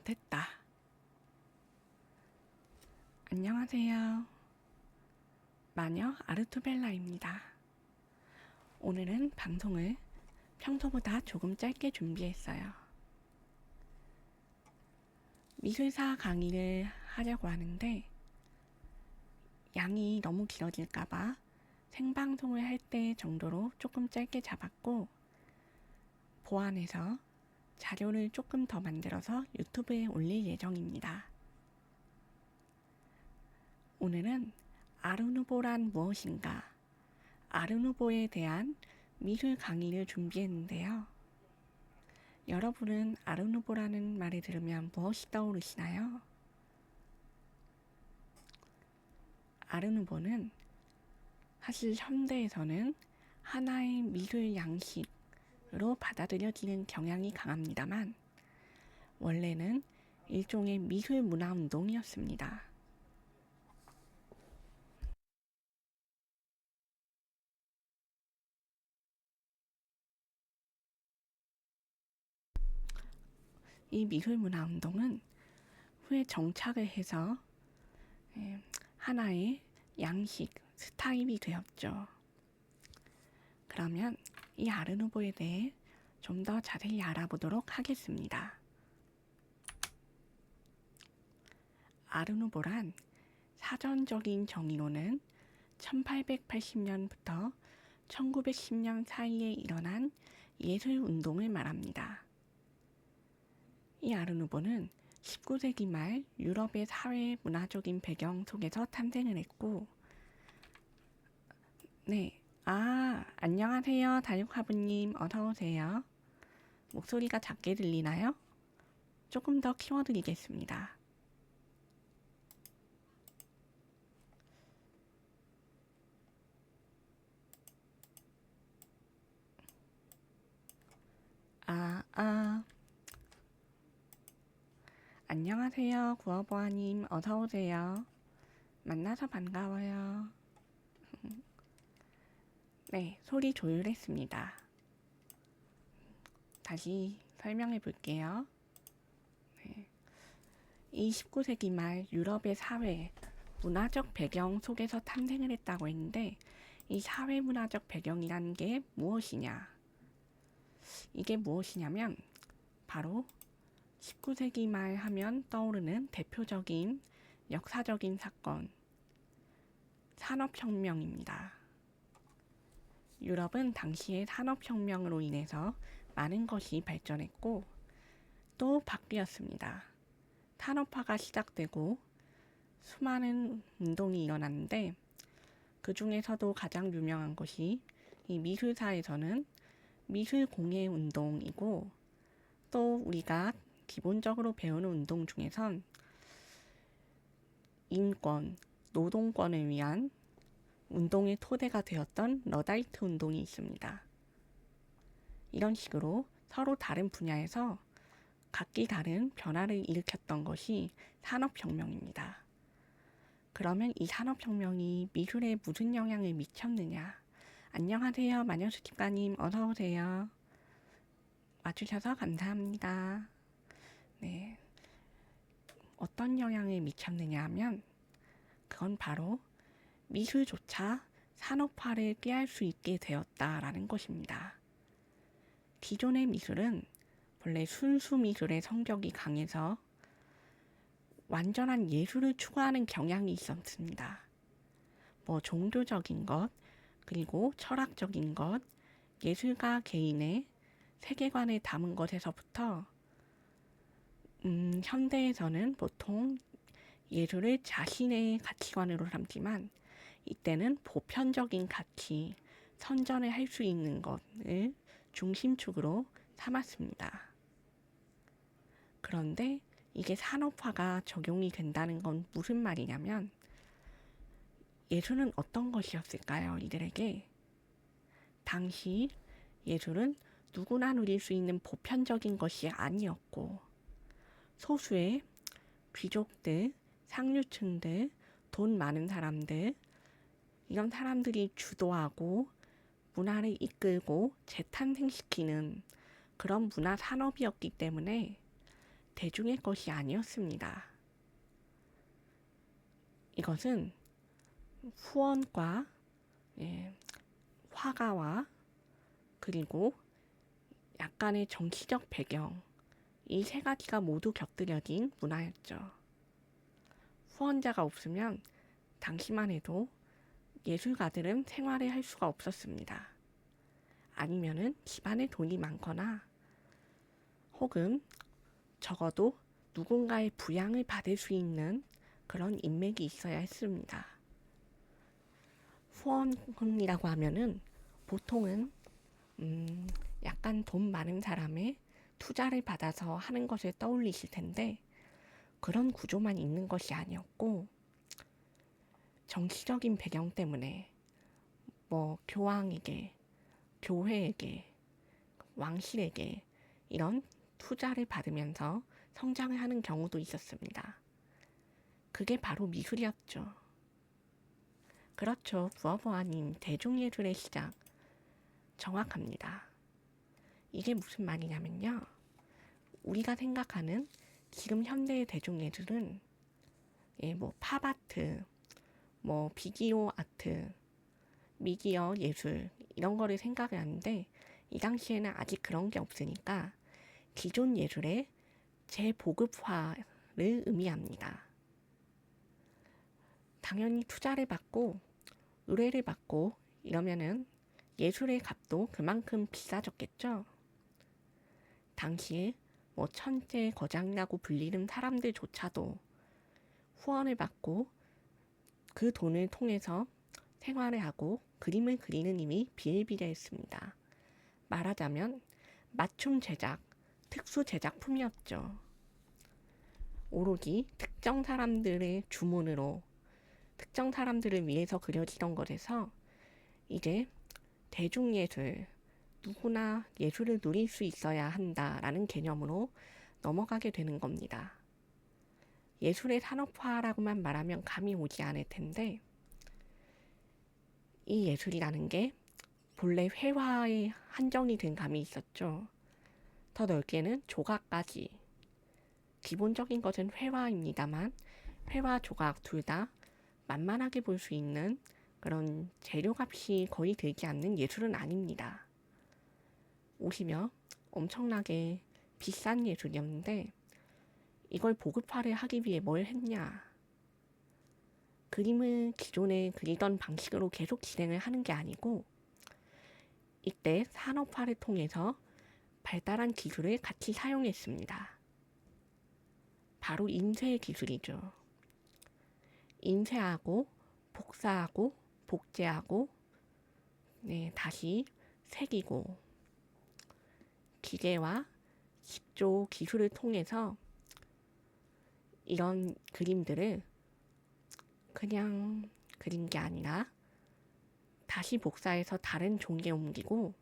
됐다. 안녕하세요. 마녀 아르투벨라입니다. 오늘은 방송을 평소보다 조금 짧게 준비했어요. 미술사 강의를 하려고 하는데 양이 너무 길어질까봐 생방송을 할 때 정도로 조금 짧게 잡았고 보완해서 자료를 조금 더 만들어서 유튜브에 올릴 예정입니다. 오늘은 아르누보란 무엇인가, 아르누보에 대한 미술 강의를 준비했는데요. 여러분은 아르누보라는 말을 들으면 무엇이 떠오르시나요? 아르누보는 사실 현대에서는 하나의 미술 양식으로 받아들여지는 경향이 강합니다만 원래는 일종의 미술 문화 운동이었습니다. 이 미술 문화 운동은 후에 정착을 해서 하나의 양식, 스타일이 되었죠. 그러면 이 아르누보에 대해 좀 더 자세히 알아보도록 하겠습니다. 아르누보란 사전적인 정의로는 1880년부터 1910년 사이에 일어난 예술 운동을 말합니다. 이 아르누보는 19세기 말 유럽의 사회 문화적인 배경 속에서 탄생을 했고, 안녕하세요. 다육화분님, 어서오세요. 목소리가 작게 들리나요? 조금 더 키워드리겠습니다. 안녕하세요. 구어보아님, 어서오세요. 만나서 반가워요. 네, 소리 조율했습니다. 다시 설명해 볼게요. 이 19세기 말 유럽의 사회, 문화적 배경 속에서 탄생을 했다고 했는데 이 사회 문화적 배경이라는 게 무엇이냐? 이게 무엇이냐면 바로 19세기 말 하면 떠오르는 대표적인 역사적인 사건, 산업혁명입니다. 유럽은 당시의 산업혁명으로 인해서 많은 것이 발전했고 또 바뀌었습니다. 산업화가 시작되고 수많은 운동이 일어났는데 그 중에서도 가장 유명한 것이 이 미술사에서는 미술공예 운동이고 또 우리가 기본적으로 배우는 운동 중에선 인권, 노동권을 위한 운동의 토대가 되었던 러다이트 운동이 있습니다. 이런 식으로 서로 다른 분야에서 각기 다른 변화를 일으켰던 것이 산업혁명입니다. 그러면 이 산업혁명이 미술에 무슨 영향을 미쳤느냐? 안녕하세요. 마녀수집가님 어서오세요. 와주셔서 감사합니다. 네, 어떤 영향을 미쳤느냐 하면 그건 바로 미술조차 산업화를 꾀할 수 있게 되었다라는 것입니다. 기존의 미술은 본래 순수 미술의 성격이 강해서 완전한 예술을 추구하는 경향이 있었습니다. 종교적인 것, 그리고 철학적인 것, 예술가 개인의 세계관을 담은 것에서부터 현대에서는 보통 예술을 자신의 가치관으로 삼지만 이때는 보편적인 가치, 선전을 할 수 있는 것을 중심축으로 삼았습니다. 그런데 이게 산업화가 적용이 된다는 건 무슨 말이냐면 예술은 어떤 것이었을까요? 이들에게 당시 예술은 누구나 누릴 수 있는 보편적인 것이 아니었고 소수의 귀족들, 상류층들, 돈 많은 사람들 이런 사람들이 주도하고 문화를 이끌고 재탄생시키는 그런 문화 산업이었기 때문에 대중의 것이 아니었습니다. 이것은 후원과 화가와 그리고 약간의 정치적 배경, 이 세 가지가 모두 곁들여진 문화였죠. 후원자가 없으면 당시만 해도 예술가들은 생활을 할 수가 없었습니다. 아니면은 집안에 돈이 많거나 혹은 적어도 누군가의 부양을 받을 수 있는 그런 인맥이 있어야 했습니다. 후원이라고 하면은 보통은 약간 돈 많은 사람의 투자를 받아서 하는 것을 떠올리실 텐데 그런 구조만 있는 것이 아니었고 정치적인 배경 때문에 교황에게, 교회에게, 왕실에게 이런 투자를 받으면서 성장을 하는 경우도 있었습니다. 그게 바로 미술이었죠. 그렇죠. 부어보아님, 대중예술의 시작. 정확합니다. 이게 무슨 말이냐면요. 우리가 생각하는 지금 현대의 대중예술은 팝아트, 비디오 아트, 미디어 예술 이런 거를 생각을 하는데 이 당시에는 아직 그런 게 없으니까 기존 예술의 재보급화를 의미합니다. 당연히 투자를 받고 의뢰를 받고 이러면은 예술의 값도 그만큼 비싸졌겠죠. 당시에 천재 거장이라고 불리는 사람들조차도 후원을 받고 그 돈을 통해서 생활을 하고 그림을 그리는 힘이 비일비재했습니다. 말하자면 맞춤 제작, 특수 제작품이었죠. 오로지 특정 사람들의 주문으로 특정 사람들을 위해서 그려지던 것에서 이제 대중예술, 누구나 예술을 누릴 수 있어야 한다라는 개념으로 넘어가게 되는 겁니다. 예술의 산업화라고만 말하면 감이 오지 않을 텐데 이 예술이라는 게 본래 회화에 한정이 된 감이 있었죠. 더 넓게는 조각까지. 기본적인 것은 회화입니다만 회화, 조각 둘 다 만만하게 볼 수 있는 그런 재료값이 거의 들지 않는 예술은 아닙니다. 오히려 엄청나게 비싼 예술이었는데 이걸 보급화를 하기 위해 뭘 했냐. 그림을 기존에 그리던 방식으로 계속 진행을 하는 게 아니고 이때 산업화를 통해서 발달한 기술을 같이 사용했습니다. 바로 인쇄 기술이죠. 인쇄하고 복사하고 복제하고 다시 새기고 기계와 식조 기술을 통해서 이런 그림들을 그냥 그린 게 아니라 다시 복사해서 다른 종이에 옮기고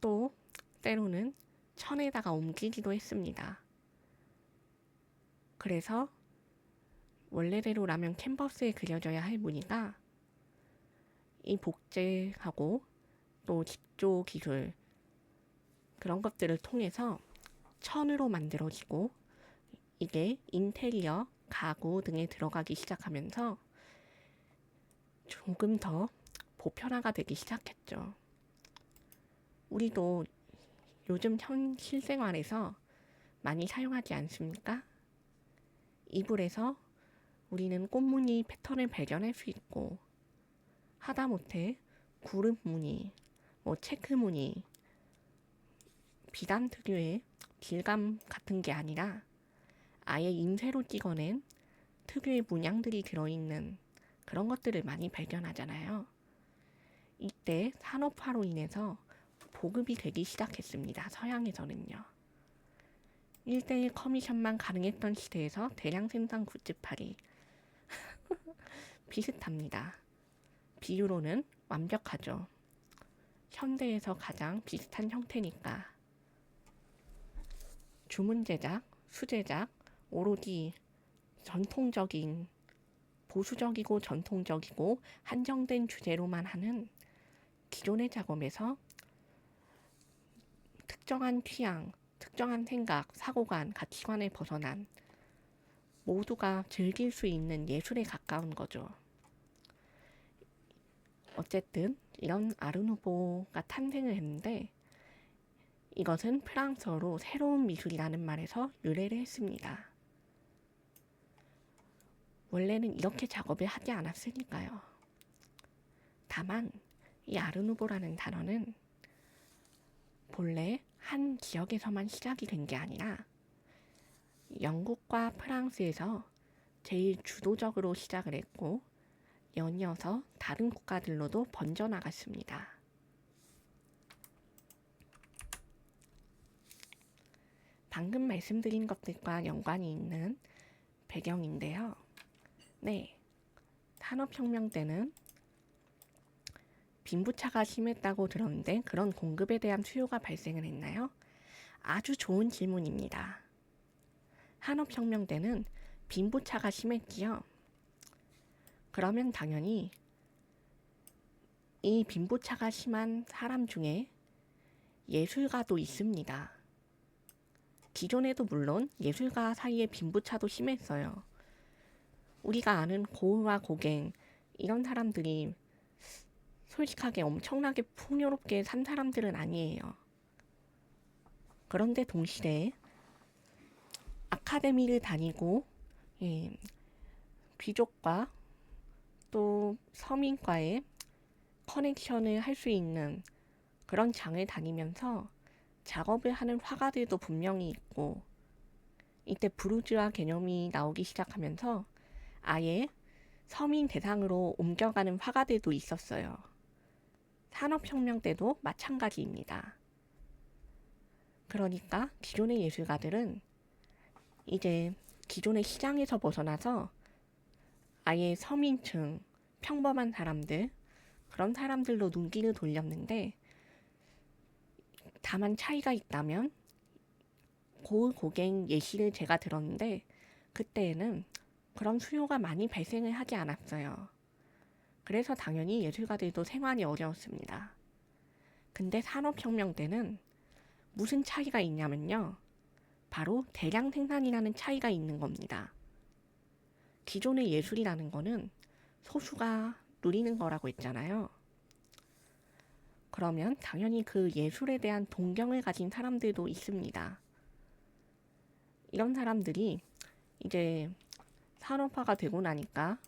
또 때로는 천에다가 옮기기도 했습니다. 그래서 원래대로라면 캔버스에 그려져야 할 무늬가 이 복제하고 또 집조 기술 그런 것들을 통해서 천으로 만들어지고 이게 인테리어, 가구 등에 들어가기 시작하면서 조금 더 보편화가 되기 시작했죠. 우리도 요즘 현 실생활에서 많이 사용하지 않습니까? 이불에서 우리는 꽃무늬 패턴을 발견할 수 있고 하다못해 구름 무늬, 체크 무늬, 비단 특유의 질감 같은 게 아니라 아예 인쇄로 찍어낸 특유의 문양들이 들어있는 그런 것들을 많이 발견하잖아요. 이때 산업화로 인해서 보급이 되기 시작했습니다. 서양에서는요. 1대1 커미션만 가능했던 시대에서 대량 생산 굿즈팔이 비슷합니다. 비유로는 완벽하죠. 현대에서 가장 비슷한 형태니까. 주문 제작, 수제작, 오로지 전통적인, 보수적이고 전통적이고 한정된 주제로만 하는 기존의 작업에서 특정한 취향, 특정한 생각, 사고관, 가치관을 벗어난 모두가 즐길 수 있는 예술에 가까운 거죠. 어쨌든 이런 아르누보가 탄생을 했는데 이것은 프랑스어로 새로운 미술이라는 말에서 유래를 했습니다. 원래는 이렇게 작업을 하지 않았으니까요. 다만 이 아르누보라는 단어는 본래 한 지역에서만 시작이 된 게 아니라 영국과 프랑스에서 제일 주도적으로 시작을 했고 연이어서 다른 국가들로도 번져나갔습니다. 방금 말씀드린 것들과 연관이 있는 배경인데요. 네, 산업혁명 때는 빈부차가 심했다고 들었는데 그런 공급에 대한 수요가 발생을 했나요? 아주 좋은 질문입니다. 산업혁명 때는 빈부차가 심했지요. 그러면 당연히 이 빈부차가 심한 사람 중에 예술가도 있습니다. 기존에도 물론 예술가 사이에 빈부차도 심했어요. 우리가 아는 고흐와 고갱 이런 사람들이 솔직하게 엄청나게 풍요롭게 산 사람들은 아니에요. 그런데 동시에 아카데미를 다니고 귀족과 또 서민과의 커넥션을 할 수 있는 그런 장을 다니면서 작업을 하는 화가들도 분명히 있고 이때 부르주아 개념이 나오기 시작하면서 아예 서민 대상으로 옮겨가는 화가들도 있었어요. 산업혁명 때도 마찬가지입니다. 그러니까 기존의 예술가들은 이제 기존의 시장에서 벗어나서 아예 서민층, 평범한 사람들, 그런 사람들로 눈길을 돌렸는데 다만 차이가 있다면 고흐 고갱 예시를 제가 들었는데 그때에는 그런 수요가 많이 발생을 하지 않았어요. 그래서 당연히 예술가들도 생활이 어려웠습니다. 근데 산업혁명 때는 무슨 차이가 있냐면요. 바로 대량 생산이라는 차이가 있는 겁니다. 기존의 예술이라는 거는 소수가 누리는 거라고 했잖아요. 그러면 당연히 그 예술에 대한 동경을 가진 사람들도 있습니다. 이런 사람들이 이제 산업화가 되고 나니까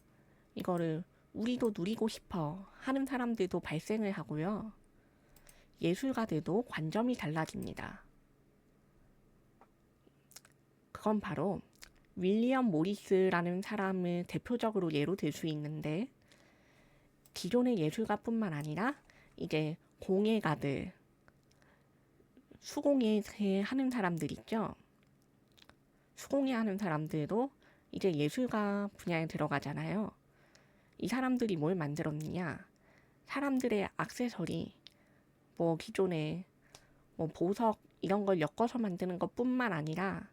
이거를 우리도 누리고 싶어 하는 사람들도 발생을 하고요. 예술가들도 관점이 달라집니다. 그건 바로 윌리엄 모리스라는 사람을 대표적으로 예로 들 수 있는데 기존의 예술가뿐만 아니라 이제 공예가들, 수공예 하는 사람들 있죠. 수공예 하는 사람들도 이제 예술가 분야에 들어가잖아요. 이 사람들이 뭘 만들었느냐? 사람들의 액세서리, 뭐 기존에 뭐 보석 이런 걸 엮어서 만드는 것뿐만 아니라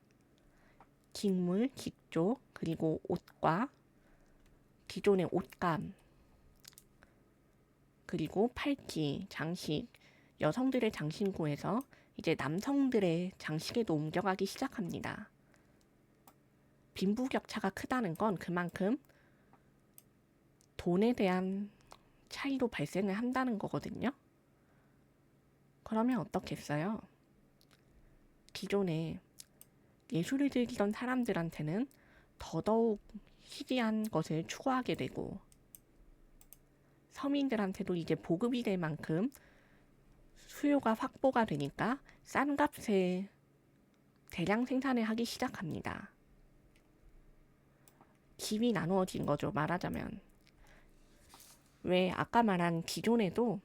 직물, 직조, 그리고 옷과 기존의 옷감, 그리고 팔찌, 장식, 여성들의 장신구에서 이제 남성들의 장식에도 옮겨가기 시작합니다. 빈부격차가 크다는 건 그만큼 돈에 대한 차이도 발생을 한다는 거거든요. 그러면 어떻겠어요? 기존에 예술을 즐기던 사람들한테는 더더욱 희귀한 것을 추구하게 되고 서민들한테도 이제 보급이 될 만큼 수요가 확보가 되니까 싼 값에 대량 생산을 하기 시작합니다. 집이 나누어진 거죠, 말하자면. 왜 아까 말한 기존에도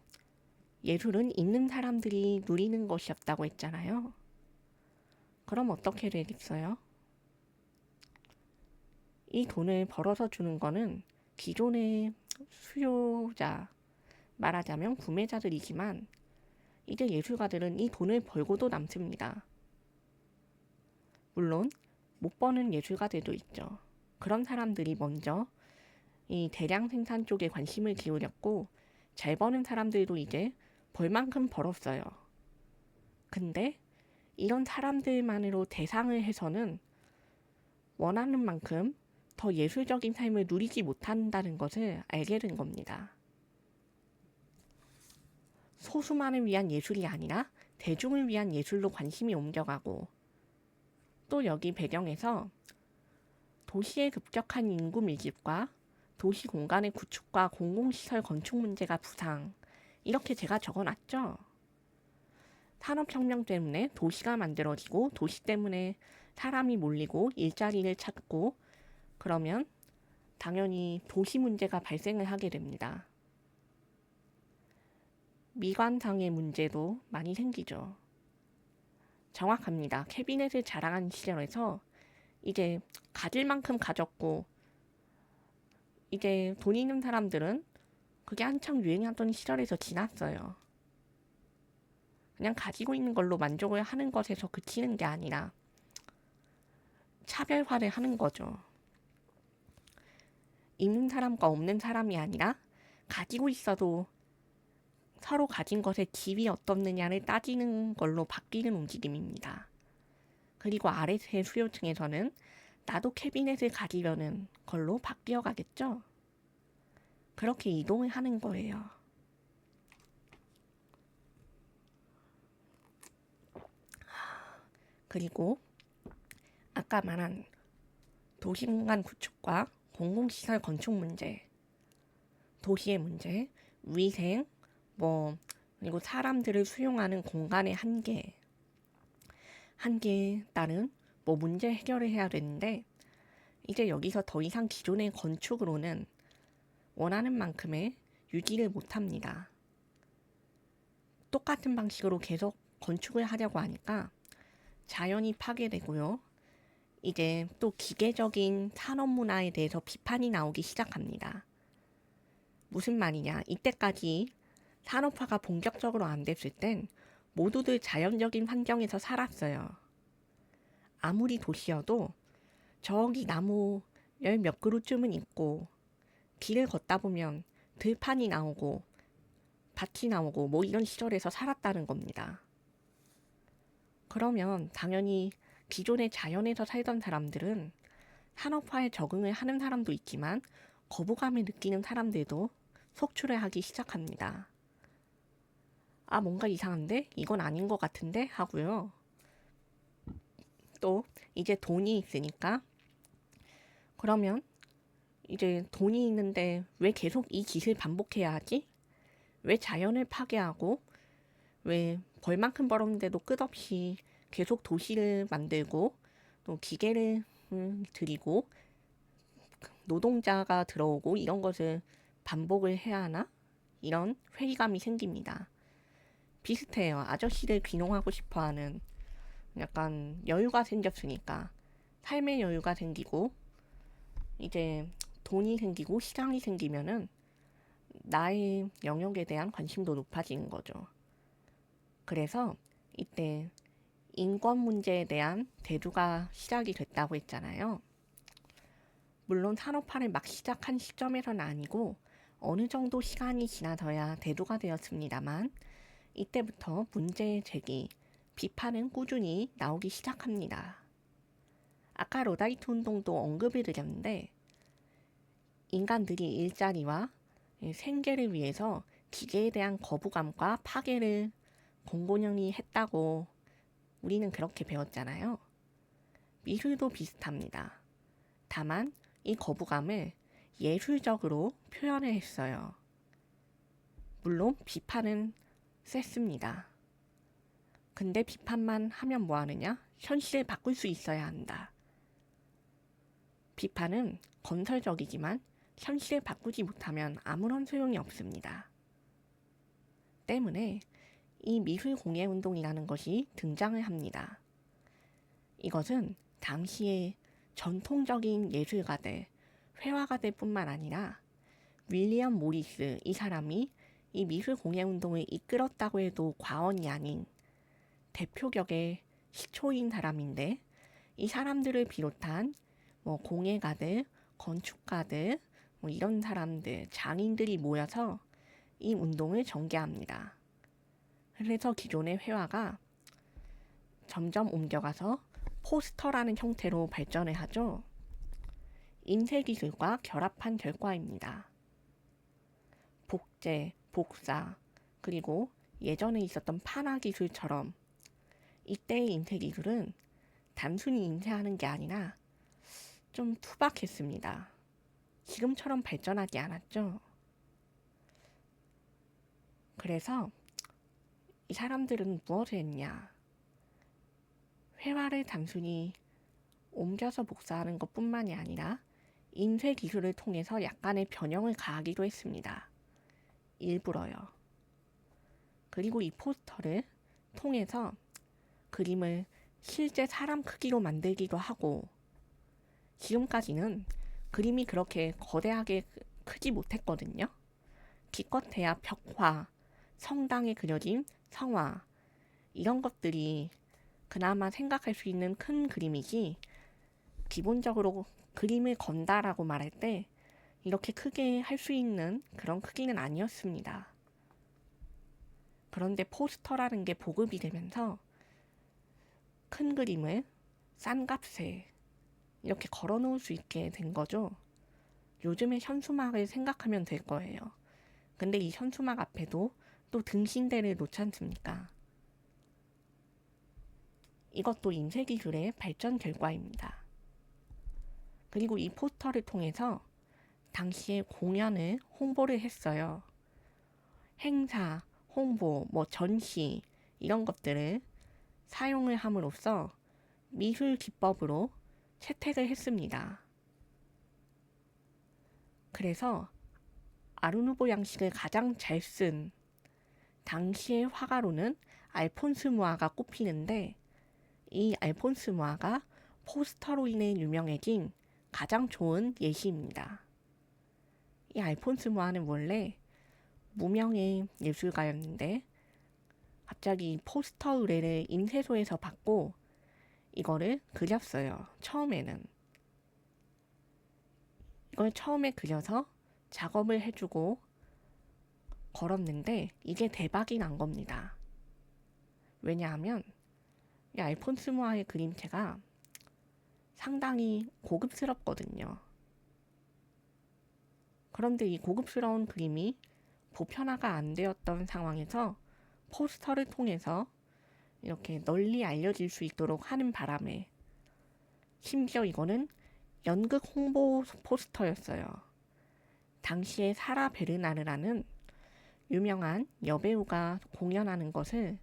예술은 있는 사람들이 누리는 것이었다고 했잖아요. 그럼 어떻게 되겠어요? 이 돈을 벌어서 주는 거는 기존의 수요자, 말하자면 구매자들이지만 이제 예술가들은 이 돈을 벌고도 남습니다. 물론 못 버는 예술가들도 있죠. 그런 사람들이 먼저 이 대량 생산 쪽에 관심을 기울였고 잘 버는 사람들도 이제 벌만큼 벌었어요. 근데 이런 사람들만으로 대상을 해서는 원하는 만큼 더 예술적인 삶을 누리지 못한다는 것을 알게 된 겁니다. 소수만을 위한 예술이 아니라 대중을 위한 예술로 관심이 옮겨가고, 또 여기 배경에서 도시의 급격한 인구 밀집과 도시 공간의 구축과 공공시설 건축 문제가 부상, 이렇게 제가 적어놨죠. 산업혁명 때문에 도시가 만들어지고 도시 때문에 사람이 몰리고 일자리를 찾고, 그러면 당연히 도시 문제가 발생을 하게 됩니다. 미관상의 문제도 많이 생기죠. 정확합니다. 캐비넷을 자랑한 시절에서 이제 가질 만큼 가졌고, 이제 돈 있는 사람들은 그게 한창 유행하던 시절에서 지났어요. 그냥 가지고 있는 걸로 만족을 하는 것에서 그치는 게 아니라 차별화를 하는 거죠. 있는 사람과 없는 사람이 아니라 가지고 있어도 서로 가진 것의 질이 어떻느냐를 따지는 걸로 바뀌는 움직임입니다. 그리고 아래의 수요층에서는 나도 캐비넷을 가지려는 걸로 바뀌어 가겠죠. 그렇게 이동을 하는 거예요. 그리고 아까 말한 도시공간 구축과 공공시설 건축 문제, 도시의 문제, 위생, 그리고 사람들을 수용하는 공간의 한계에 따른 문제 해결을 해야 되는데, 이제 여기서 더 이상 기존의 건축으로는 원하는 만큼의 유지를 못합니다. 똑같은 방식으로 계속 건축을 하려고 하니까 자연이 파괴되고요. 이제 또 기계적인 산업 문화에 대해서 비판이 나오기 시작합니다. 무슨 말이냐? 이때까지 산업화가 본격적으로 안 됐을 땐 모두들 자연적인 환경에서 살았어요. 아무리 도시여도 저기 나무 열 몇 그루쯤은 있고, 길을 걷다 보면 들판이 나오고 밭이 나오고 이런 시절에서 살았다는 겁니다. 그러면 당연히 기존의 자연에서 살던 사람들은 산업화에 적응을 하는 사람도 있지만 거부감을 느끼는 사람들도 속출을 하기 시작합니다. 아, 뭔가 이상한데? 이건 아닌 것 같은데? 하고요. 또 이제 돈이 있으니까, 그러면 이제 돈이 있는데 왜 계속 이 짓을 반복해야 하지? 왜 자연을 파괴하고, 왜 벌만큼 벌었는데도 끝없이 계속 도시를 만들고 또 기계를 들이고 노동자가 들어오고 이런 것을 반복을 해야 하나? 이런 회의감이 생깁니다. 비슷해요. 아저씨들 귀농하고 싶어하는, 약간 여유가 생겼으니까 삶의 여유가 생기고 이제 돈이 생기고 시장이 생기면은 나의 영역에 대한 관심도 높아지는 거죠. 그래서 이때 인권 문제에 대한 대두가 시작이 됐다고 했잖아요. 물론 산업화를 막 시작한 시점에서는 아니고 어느 정도 시간이 지나서야 대두가 되었습니다만, 이때부터 문제 제기, 비판은 꾸준히 나오기 시작합니다. 아까 로다이트 운동도 언급을 드렸는데, 인간들이 일자리와 생계를 위해서 기계에 대한 거부감과 파괴를 공공연히 했다고 우리는 그렇게 배웠잖아요. 미술도 비슷합니다. 다만 이 거부감을 예술적으로 표현을 했어요. 물론 비판은 셌습니다. 근데 비판만 하면 뭐하느냐? 현실을 바꿀 수 있어야 한다. 비판은 건설적이지만 현실을 바꾸지 못하면 아무런 소용이 없습니다. 때문에 이 미술공예운동이라는 것이 등장을 합니다. 이것은 당시의 전통적인 예술가들, 회화가들 뿐만 아니라 윌리엄 모리스, 이 사람이 이 미술공예운동을 이끌었다고 해도 과언이 아닌 대표격의 시초인 사람인데, 이 사람들을 비롯한 공예가들, 건축가들, 이런 사람들, 장인들이 모여서 이 운동을 전개합니다. 그래서 기존의 회화가 점점 옮겨가서 포스터라는 형태로 발전을 하죠. 인쇄 기술과 결합한 결과입니다. 복제, 복사, 그리고 예전에 있었던 판화 기술처럼 이때의 인쇄 기술은 단순히 인쇄하는 게 아니라 좀 투박했습니다. 지금처럼 발전하지 않았죠. 그래서 이 사람들은 무엇을 했냐? 회화를 단순히 옮겨서 복사하는 것뿐만이 아니라 인쇄 기술을 통해서 약간의 변형을 가하기도 했습니다. 일부러요. 그리고 이 포스터를 통해서 그림을 실제 사람 크기로 만들기도 하고, 지금까지는 그림이 그렇게 거대하게 크지 못했거든요. 기껏해야 벽화, 성당에 그려진 성화, 이런 것들이 그나마 생각할 수 있는 큰 그림이지, 기본적으로 그림을 건다라고 말할 때 이렇게 크게 할 수 있는 그런 크기는 아니었습니다. 그런데 포스터라는 게 보급이 되면서 큰 그림을 싼 값에 이렇게 걸어 놓을 수 있게 된 거죠. 요즘의 현수막을 생각하면 될 거예요. 근데 이 현수막 앞에도 또 등신대를 놓지 않습니까? 이것도 인쇄 기술의 발전 결과입니다. 그리고 이 포스터를 통해서 당시에 공연을 홍보를 했어요. 행사, 홍보, 전시 이런 것들을 사용을 함으로써 미술 기법으로 채택을 했습니다. 그래서 아르누보 양식을 가장 잘 쓴 당시의 화가로는 알폰스 무아가 꼽히는데, 이 알폰스 무아가 포스터로 인해 유명해진 가장 좋은 예시입니다. 이 알폰스 무아는 원래 무명의 예술가였는데 갑자기 포스터 의뢰를 인쇄소에서 받고 이거를 그렸어요. 처음에는. 이걸 처음에 그려서 작업을 해주고 걸었는데 이게 대박이 난 겁니다. 왜냐하면 이 알폰스 무아의 그림체가 상당히 고급스럽거든요. 그런데 이 고급스러운 그림이 보편화가 안 되었던 상황에서 포스터를 통해서 이렇게 널리 알려질 수 있도록 하는 바람에, 심지어 이거는 연극 홍보 포스터였어요. 당시에 사라 베르나르라는 유명한 여배우가 공연하는 것을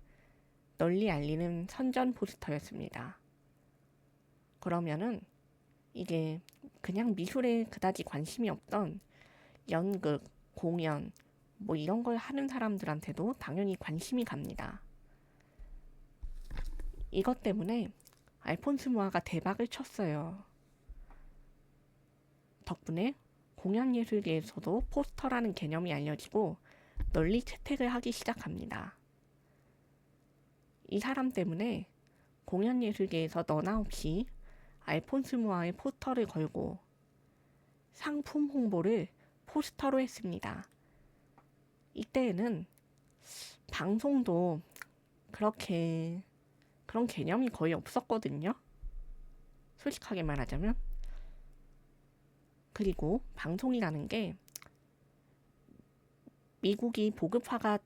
널리 알리는 선전 포스터였습니다. 그러면은 이게 그냥 미술에 그다지 관심이 없던 연극, 공연, 이런 걸 하는 사람들한테도 당연히 관심이 갑니다. 이것 때문에 알폰스 무아가 대박을 쳤어요. 덕분에 공연 예술계에서도 포스터라는 개념이 알려지고 널리 채택을 하기 시작합니다. 이 사람 때문에 공연 예술계에서 너나 없이 알폰스 무아의 포스터를 걸고 상품 홍보를 포스터로 했습니다. 이때에는 방송도 그렇게 그런 개념이 거의 없었거든요. 솔직하게 말하자면. 그리고 방송이라는 게 미국이 보급화가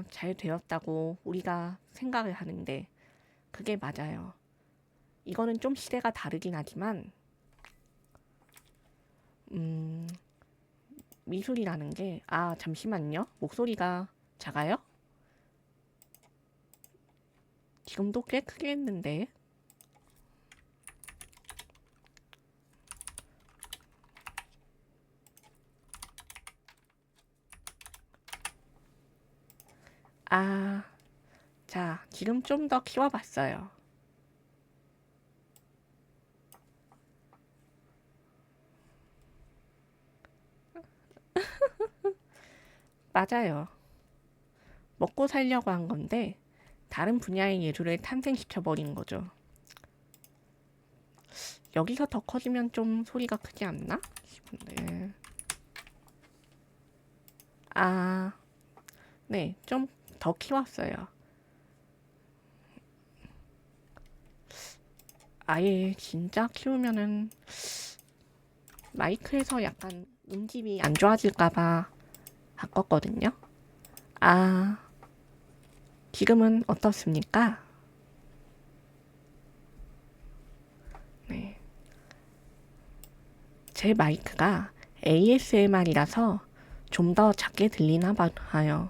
잘 되었다고 우리가 생각을 하는데 그게 맞아요. 이거는 좀 시대가 다르긴 하지만 미술이라는 게 잠시만요. 목소리가 작아요? 지금도 꽤 크게 했는데. 자, 지금 좀 더 키워봤어요. 맞아요. 먹고 살려고 한 건데 다른 분야의 예술을 탄생시켜버린 거죠. 여기서 더 커지면 좀 소리가 크지 않나 싶은데. 네, 좀 더 키웠어요. 아예 진짜 키우면은 마이크에서 약간 음질이 안 좋아질까봐 바꿨거든요. 아, 지금은 어떻습니까? 네. 제 마이크가 ASMR이라서 좀 더 작게 들리나 봐요.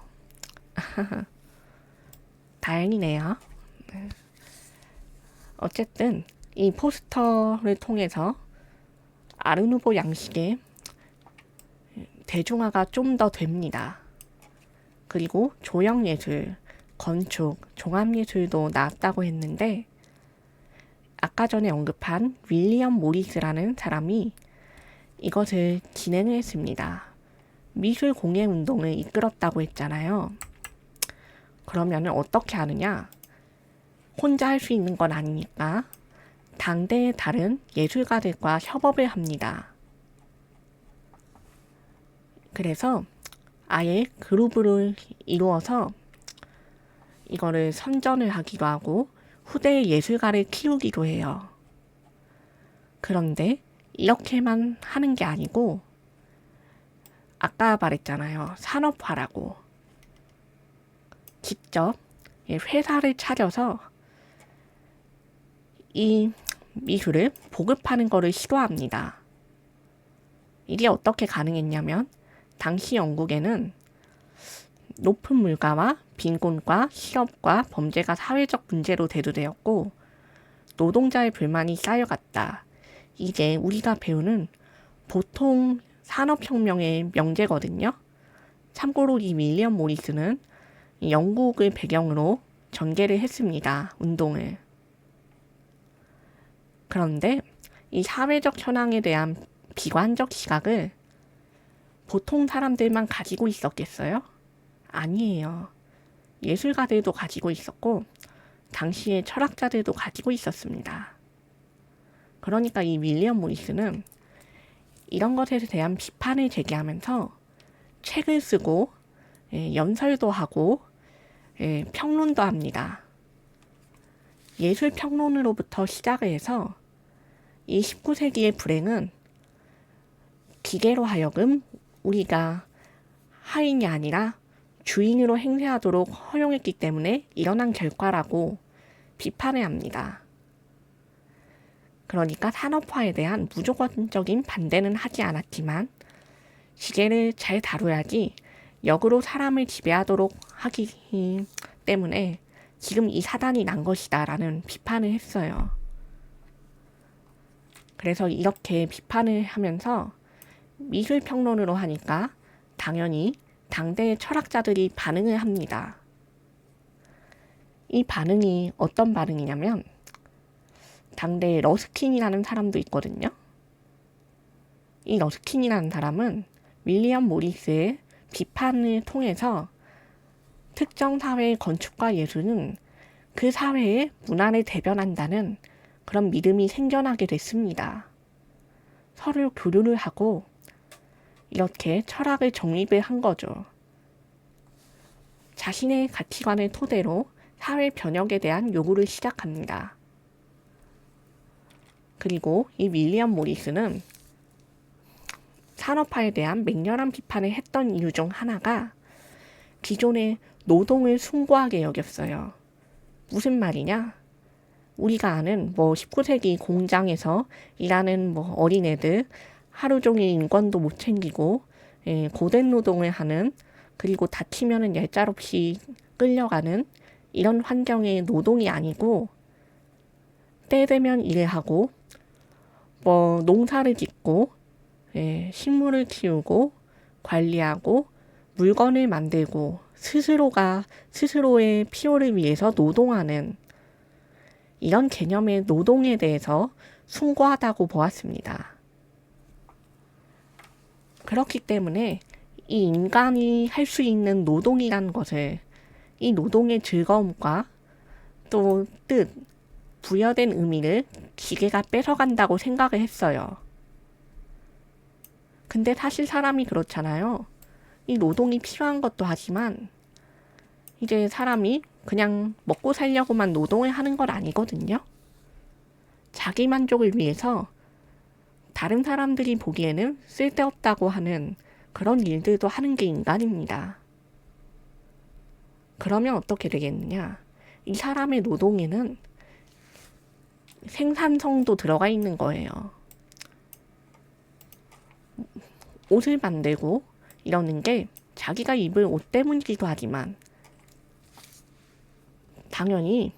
다행이네요. 어쨌든 이 포스터를 통해서 아르누보 양식의 대중화가 좀 더 됩니다. 그리고 조형예술, 건축, 종합예술도 나왔다고 했는데 아까 전에 언급한 윌리엄 모리스라는 사람이 이것을 진행을 했습니다. 미술 공예 운동을 이끌었다고 했잖아요. 그러면 어떻게 하느냐? 혼자 할 수 있는 건 아니니까 당대의 다른 예술가들과 협업을 합니다. 그래서 아예 그룹을 이루어서 이거를 선전을 하기도 하고 후대의 예술가를 키우기도 해요. 그런데 이렇게만 하는 게 아니고 아까 말했잖아요. 산업화라고. 직접 회사를 차려서 이 미술을 보급하는 것을 시도합니다. 이게 어떻게 가능했냐면 당시 영국에는 높은 물가와 빈곤과 실업과 범죄가 사회적 문제로 대두되었고 노동자의 불만이 쌓여갔다. 이게 우리가 배우는 보통 산업혁명의 명제거든요. 참고로 이 윌리엄 모리스는 영국을 배경으로 전개를 했습니다. 운동을. 그런데 이 사회적 현황에 대한 비관적 시각을 보통 사람들만 가지고 있었겠어요? 아니에요. 예술가들도 가지고 있었고 당시의 철학자들도 가지고 있었습니다. 그러니까 이 윌리엄 모리스는 이런 것에 대한 비판을 제기하면서 책을 쓰고 연설도 하고 평론도 합니다. 예술평론으로부터 시작을 해서 이 19세기의 불행은 기계로 하여금 우리가 하인이 아니라 주인으로 행세하도록 허용했기 때문에 일어난 결과라고 비판을 합니다. 그러니까 산업화에 대한 무조건적인 반대는 하지 않았지만 기계를 잘 다뤄야지 역으로 사람을 지배하도록 하기 때문에 지금 이 사단이 난 것이다 라는 비판을 했어요. 그래서 이렇게 비판을 하면서 미술평론으로 하니까 당연히 당대의 철학자들이 반응을 합니다. 이 반응이 어떤 반응이냐면 당대의 러스킨이라는 사람도 있거든요. 이 러스킨이라는 사람은 윌리엄 모리스의 비판을 통해서 특정 사회의 건축과 예술은 그 사회의 문화를 대변한다는 그런 믿음이 생겨나게 됐습니다. 서로 교류를 하고 이렇게 철학을 정립을 한 거죠. 자신의 가치관을 토대로 사회 변혁에 대한 요구를 시작합니다. 그리고 이 윌리엄 모리스는 산업화에 대한 맹렬한 비판을 했던 이유 중 하나가 기존의 노동을 숭고하게 여겼어요. 무슨 말이냐? 우리가 아는 19세기 공장에서 일하는 어린애들 하루 종일 인권도 못 챙기고 고된 노동을 하는 그리고 다치면은 얄짤없이 끌려가는 이런 환경의 노동이 아니고 때 되면 일을 하고 농사를 짓고 식물을 키우고 관리하고 물건을 만들고 스스로가 스스로의 필요를 위해서 노동하는 이런 개념의 노동에 대해서 숭고하다고 보았습니다. 그렇기 때문에 이 인간이 할 수 있는 노동이라는 것을 이 노동의 즐거움과 또 뜻, 부여된 의미를 기계가 뺏어간다고 생각을 했어요. 근데 사실 사람이 그렇잖아요. 이 노동이 필요한 것도 하지만 이제 사람이 그냥 먹고 살려고만 노동을 하는 건 아니거든요. 자기 만족을 위해서 다른 사람들이 보기에는 쓸데없다고 하는 그런 일들도 하는 게 인간입니다. 그러면 어떻게 되겠느냐? 이 사람의 노동에는 생산성도 들어가 있는 거예요. 옷을 만들고 이러는 게 자기가 입을 옷 때문이기도 하지만 당연히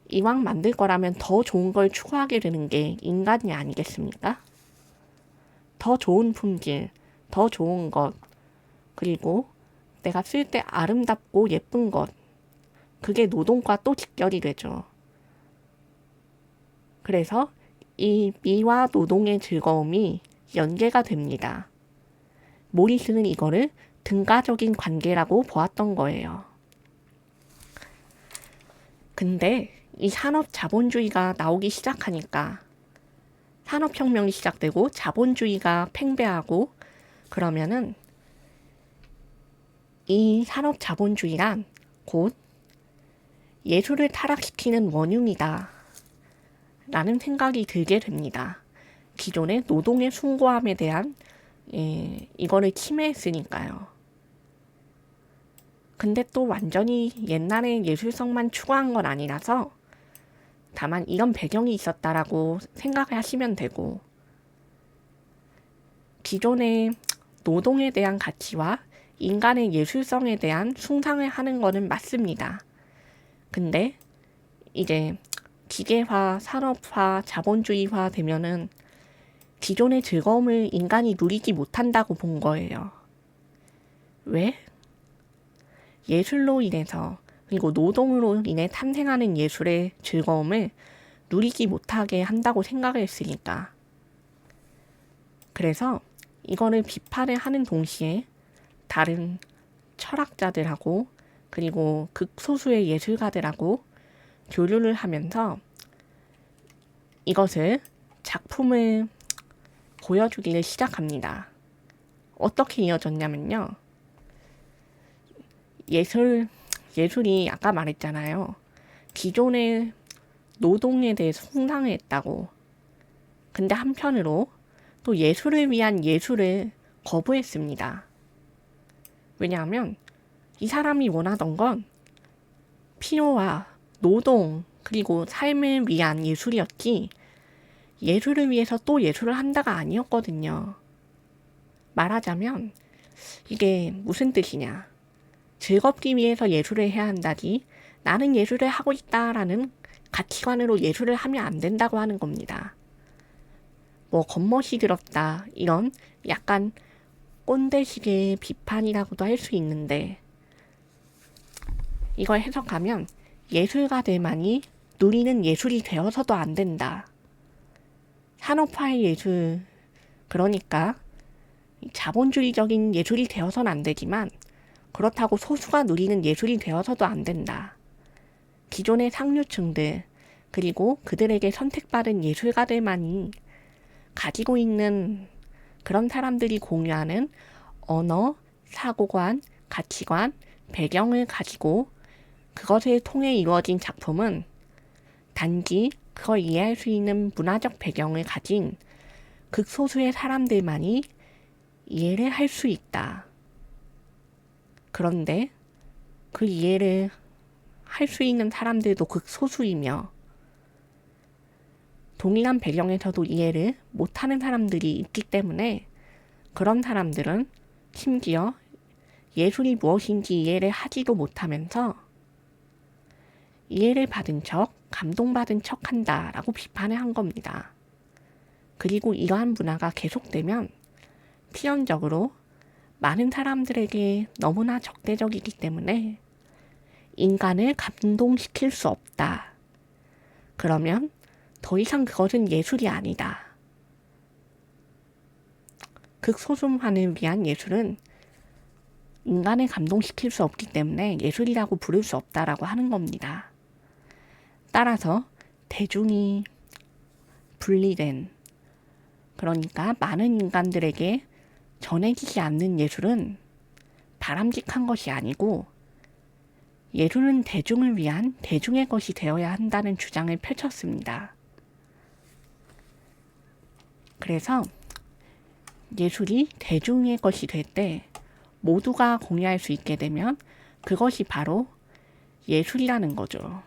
이왕 만들 거라면 더 좋은 걸 추구하게 되는 게 인간이 아니겠습니까? 더 좋은 품질, 더 좋은 것, 그리고 내가 쓸 때 아름답고 예쁜 것, 그게 노동과 또 직결이 되죠. 그래서 이 미와 노동의 즐거움이 연계가 됩니다. 모리스는 이거를 등가적인 관계라고 보았던 거예요. 근데 이 산업 자본주의가 나오기 시작하니까 산업혁명이 시작되고 자본주의가 팽배하고 그러면은 이 산업 자본주의란 곧 예술을 타락시키는 원흉이다 라는 생각이 들게 됩니다. 기존의 노동의 숭고함에 대한 이거를 침해했으니까요. 근데 또 완전히 옛날의 예술성만 추구한 건 아니라서 다만 이런 배경이 있었다라고 생각을 하시면 되고, 기존의 노동에 대한 가치와 인간의 예술성에 대한 숭상을 하는 거는 맞습니다. 근데 이제 기계화, 산업화, 자본주의화 되면은 기존의 즐거움을 인간이 누리지 못한다고 본 거예요. 왜? 예술로 인해서 그리고 노동으로 인해 탄생하는 예술의 즐거움을 누리지 못하게 한다고 생각을 했으니까. 그래서 이거를 비판을 하는 동시에 다른 철학자들하고 그리고 극소수의 예술가들하고 교류를 하면서 이것을 작품을 보여주기를 시작합니다. 어떻게 이어졌냐면요. 예술이 아까 말했잖아요. 기존의 노동에 대해서 숭상을 했다고. 근데 한편으로 또 예술을 위한 예술을 거부했습니다. 왜냐하면 이 사람이 원하던 건 필요와 노동 그리고 삶을 위한 예술이었지 예술을 위해서 또 예술을 한다가 아니었거든요. 말하자면 이게 무슨 뜻이냐. 즐겁기 위해서 예술을 해야 한다지 나는 예술을 하고 있다라는 가치관으로 예술을 하면 안 된다고 하는 겁니다. 뭐 겉멋이 들었다 이런 약간 꼰대식의 비판이라고도 할 수 있는데 이걸 해석하면 예술가들만이 누리는 예술이 되어서도 안 된다. 산업화의 예술, 그러니까 자본주의적인 예술이 되어서는 안 되지만 그렇다고 소수가 누리는 예술이 되어서도 안 된다. 기존의 상류층들 그리고 그들에게 선택받은 예술가들만이 가지고 있는 그런 사람들이 공유하는 언어, 사고관, 가치관, 배경을 가지고 그것을 통해 이루어진 작품은 단지 그걸 이해할 수 있는 문화적 배경을 가진 극소수의 사람들만이 이해를 할 수 있다. 그런데 그 이해를 할 수 있는 사람들도 극소수이며 동일한 배경에서도 이해를 못하는 사람들이 있기 때문에 그런 사람들은 심지어 예술이 무엇인지 이해를 하지도 못하면서 이해를 받은 척, 감동받은 척 한다라고 비판을 한 겁니다. 그리고 이러한 문화가 계속되면 필연적으로 많은 사람들에게 너무나 적대적이기 때문에 인간을 감동시킬 수 없다. 그러면 더 이상 그것은 예술이 아니다. 극소수만을 위한 예술은 인간을 감동시킬 수 없기 때문에 예술이라고 부를 수 없다라고 하는 겁니다. 따라서 대중이 분리된, 그러니까 많은 인간들에게 전해지지 않는 예술은 바람직한 것이 아니고 예술은 대중을 위한 대중의 것이 되어야 한다는 주장을 펼쳤습니다. 그래서 예술이 대중의 것이 될 때 모두가 공유할 수 있게 되면 그것이 바로 예술이라는 거죠.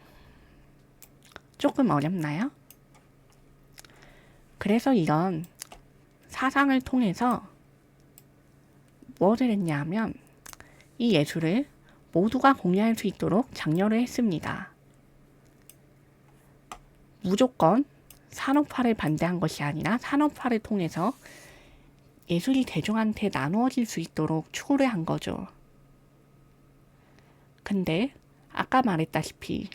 조금 어렵나요? 그래서 이런 사상을 통해서 무엇을 했냐 하면 이 예술을 모두가 공유할 수 있도록 장려를 했습니다. 무조건 산업화를 반대한 것이 아니라 산업화를 통해서 예술이 대중한테 나누어질 수 있도록 추구를 한 거죠. 근데 아까 말했다시피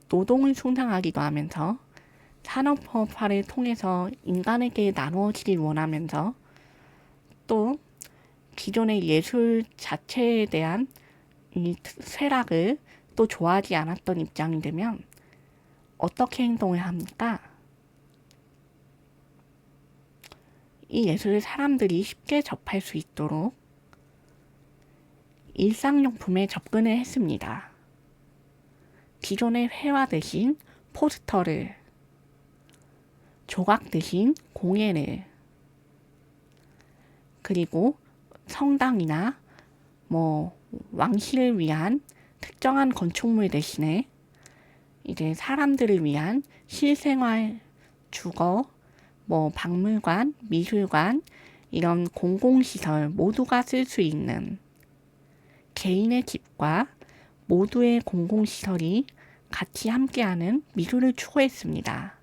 노동을 충당하기도 하면서 산업화를 통해서 인간에게 나누어지길 원하면서 또 기존의 예술 자체에 대한 이 쇠락을 또 좋아하지 않았던 입장이 되면 어떻게 행동을 합니까? 이 예술을 사람들이 쉽게 접할 수 있도록 일상용품에 접근을 했습니다. 기존의 회화 대신 포스터를, 조각 대신 공예를, 그리고 성당이나 왕실을 위한 특정한 건축물 대신에 이제 사람들을 위한 실생활, 주거, 박물관, 미술관 이런 공공시설 모두가 쓸 수 있는 개인의 집과 모두의 공공시설이 같이 함께하는 미술을 추구했습니다.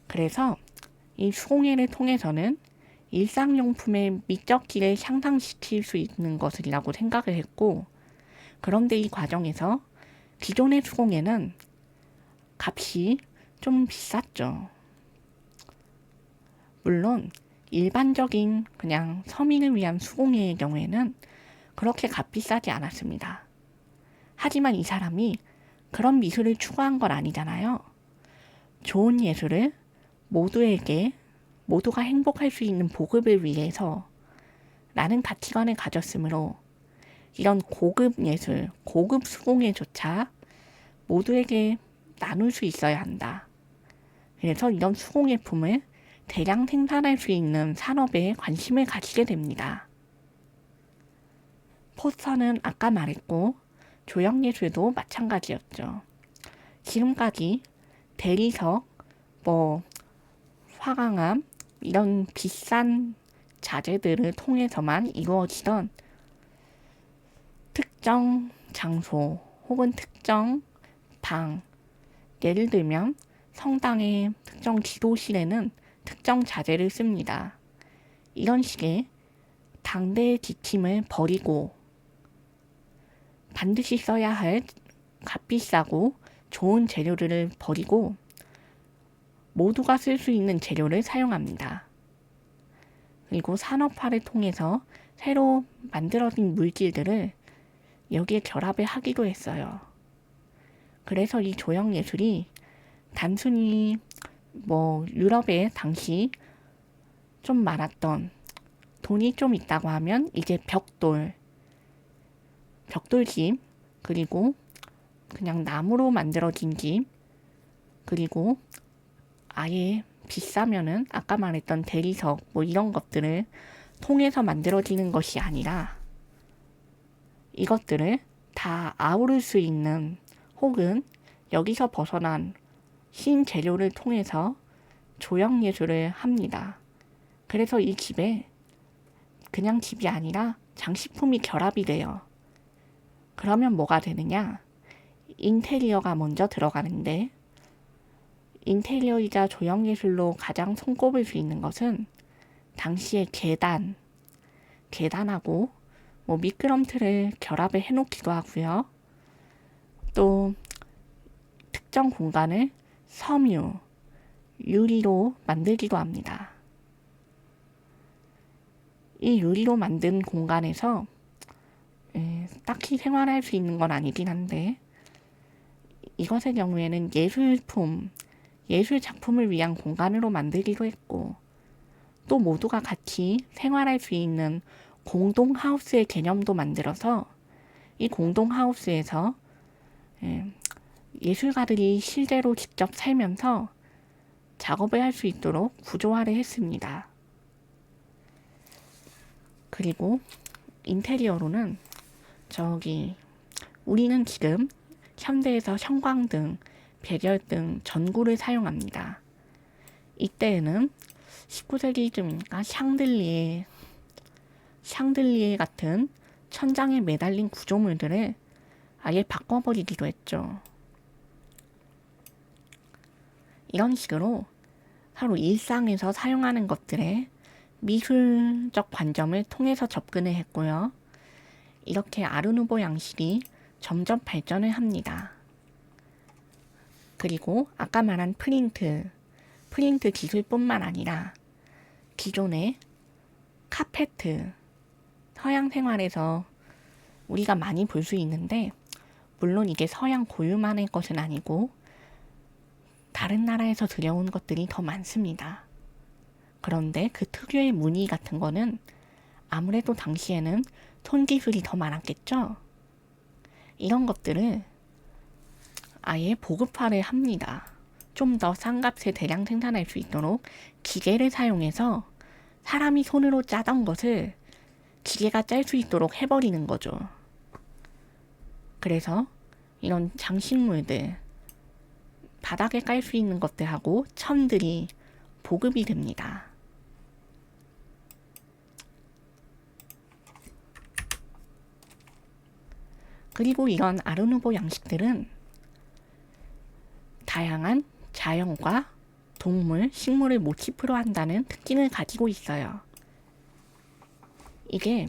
그래서 이 수공예를 통해서는 일상용품의 미적기를 향상시킬 수 있는 것이라고 생각을 했고, 그런데 이 과정에서 기존의 수공예는 값이 좀 비쌌죠. 물론 일반적인 그냥 서민을 위한 수공예의 경우에는 그렇게 값비싸지 않았습니다. 하지만 이 사람이 그런 미술을 추구한 건 아니잖아요. 좋은 예술을 모두가 행복할 수 있는 보급을 위해서 라는 가치관을 가졌으므로 이런 고급 예술, 고급 수공예조차 모두에게 나눌 수 있어야 한다. 그래서 이런 수공예품을 대량 생산할 수 있는 산업에 관심을 가지게 됩니다. 포스터는 아까 말했고 조형예술도 마찬가지였죠. 지금까지 대리석, 화강암 이런 비싼 자재들을 통해서만 이루어지던 특정 장소 혹은 특정 방, 예를 들면 성당의 특정 기도실에는 특정 자재를 씁니다. 이런 식의 당대의 지침을 버리고 반드시 써야 할 값비싸고 좋은 재료를 버리고 모두가 쓸 수 있는 재료를 사용합니다. 그리고 산업화를 통해서 새로 만들어진 물질들을 여기에 결합을 하기도 했어요. 그래서 이 조형예술이 단순히 유럽에 당시 좀 많았던 돈이 좀 있다고 하면 이제 벽돌집, 그리고 그냥 나무로 만들어진 집, 그리고 아예 비싸면은 아까 말했던 대리석 이런 것들을 통해서 만들어지는 것이 아니라 이것들을 다 아우를 수 있는 혹은 여기서 벗어난 신재료를 통해서 조형예술을 합니다. 그래서 이 집에 그냥 집이 아니라 장식품이 결합이 돼요. 그러면 뭐가 되느냐? 인테리어가 먼저 들어가는데 인테리어이자 조형예술로 가장 손꼽을 수 있는 것은 당시의 계단하고 미끄럼틀을 결합을 해놓기도 하고요. 또 특정 공간을 섬유, 유리로 만들기도 합니다. 이 유리로 만든 공간에서 딱히 생활할 수 있는 건 아니긴 한데 이것의 경우에는 예술 작품을 위한 공간으로 만들기도 했고 또 모두가 같이 생활할 수 있는 공동 하우스의 개념도 만들어서 이 공동 하우스에서 예술가들이 실제로 직접 살면서 작업을 할 수 있도록 구조화를 했습니다. 그리고 인테리어로는 우리는 지금 현대에서 형광등, 배열등, 전구를 사용합니다. 이때에는 19세기쯤이니까 샹들리에 같은 천장에 매달린 구조물들을 아예 바꿔버리기도 했죠. 이런 식으로 서로 일상에서 사용하는 것들에 미술적 관점을 통해서 접근을 했고요. 이렇게 아르누보 양식이 점점 발전을 합니다. 그리고 아까 말한 프린트 기술뿐만 아니라 기존의 카페트, 서양 생활에서 우리가 많이 볼 수 있는데, 물론 이게 서양 고유만의 것은 아니고 다른 나라에서 들여온 것들이 더 많습니다. 그런데 그 특유의 무늬 같은 거는 아무래도 당시에는 손기술이 더 많았겠죠. 이런 것들을 아예 보급화를 합니다. 좀 더 싼 값에 대량 생산할 수 있도록 기계를 사용해서 사람이 손으로 짜던 것을 기계가 짤 수 있도록 해버리는 거죠. 그래서 이런 장식물들, 바닥에 깔 수 있는 것들하고 천들이 보급이 됩니다. 그리고 이런 아르누보 양식들은 다양한 자연과 동물, 식물을 모티프로 한다는 특징을 가지고 있어요. 이게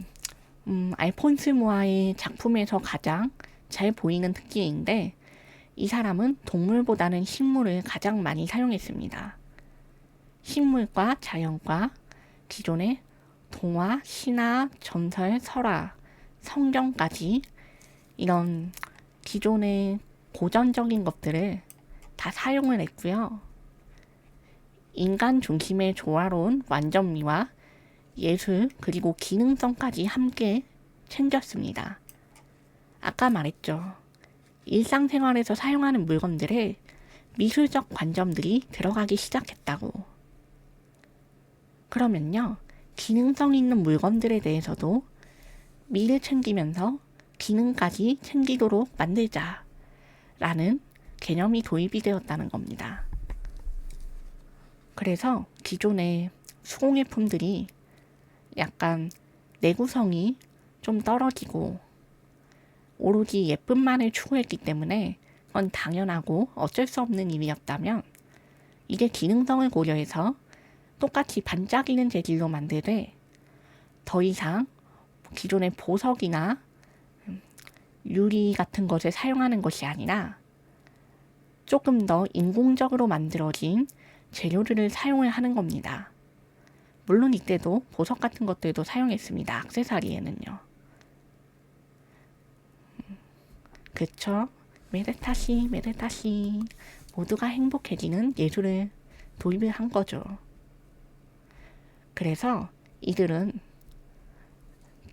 알폰스 모아의 작품에서 가장 잘 보이는 특징인데, 이 사람은 동물보다는 식물을 가장 많이 사용했습니다. 식물과 자연과 기존의 동화, 신화, 전설, 설화, 성경까지 이런 기존의 고전적인 것들을 다 사용을 했고요. 인간 중심의 조화로운 완전미와 예술 그리고 기능성까지 함께 챙겼습니다. 아까 말했죠. 일상생활에서 사용하는 물건들에 미술적 관점들이 들어가기 시작했다고. 그러면요, 기능성 있는 물건들에 대해서도 미를 챙기면서 기능까지 챙기도록 만들자 라는 개념이 도입이 되었다는 겁니다. 그래서 기존의 수공예품들이 약간 내구성이 좀 떨어지고 오로지 예쁨만을 추구했기 때문에 그건 당연하고 어쩔 수 없는 일이었다면, 이게 기능성을 고려해서 똑같이 반짝이는 재질로 만들되 더 이상 기존의 보석이나 유리 같은 것을 사용하는 것이 아니라 조금 더 인공적으로 만들어진 재료들을 사용을 하는 겁니다. 물론 이때도 보석 같은 것들도 사용했습니다. 액세서리에는요. 그쵸? 메데타시 모두가 행복해지는 예술을 도입을 한 거죠. 그래서 이들은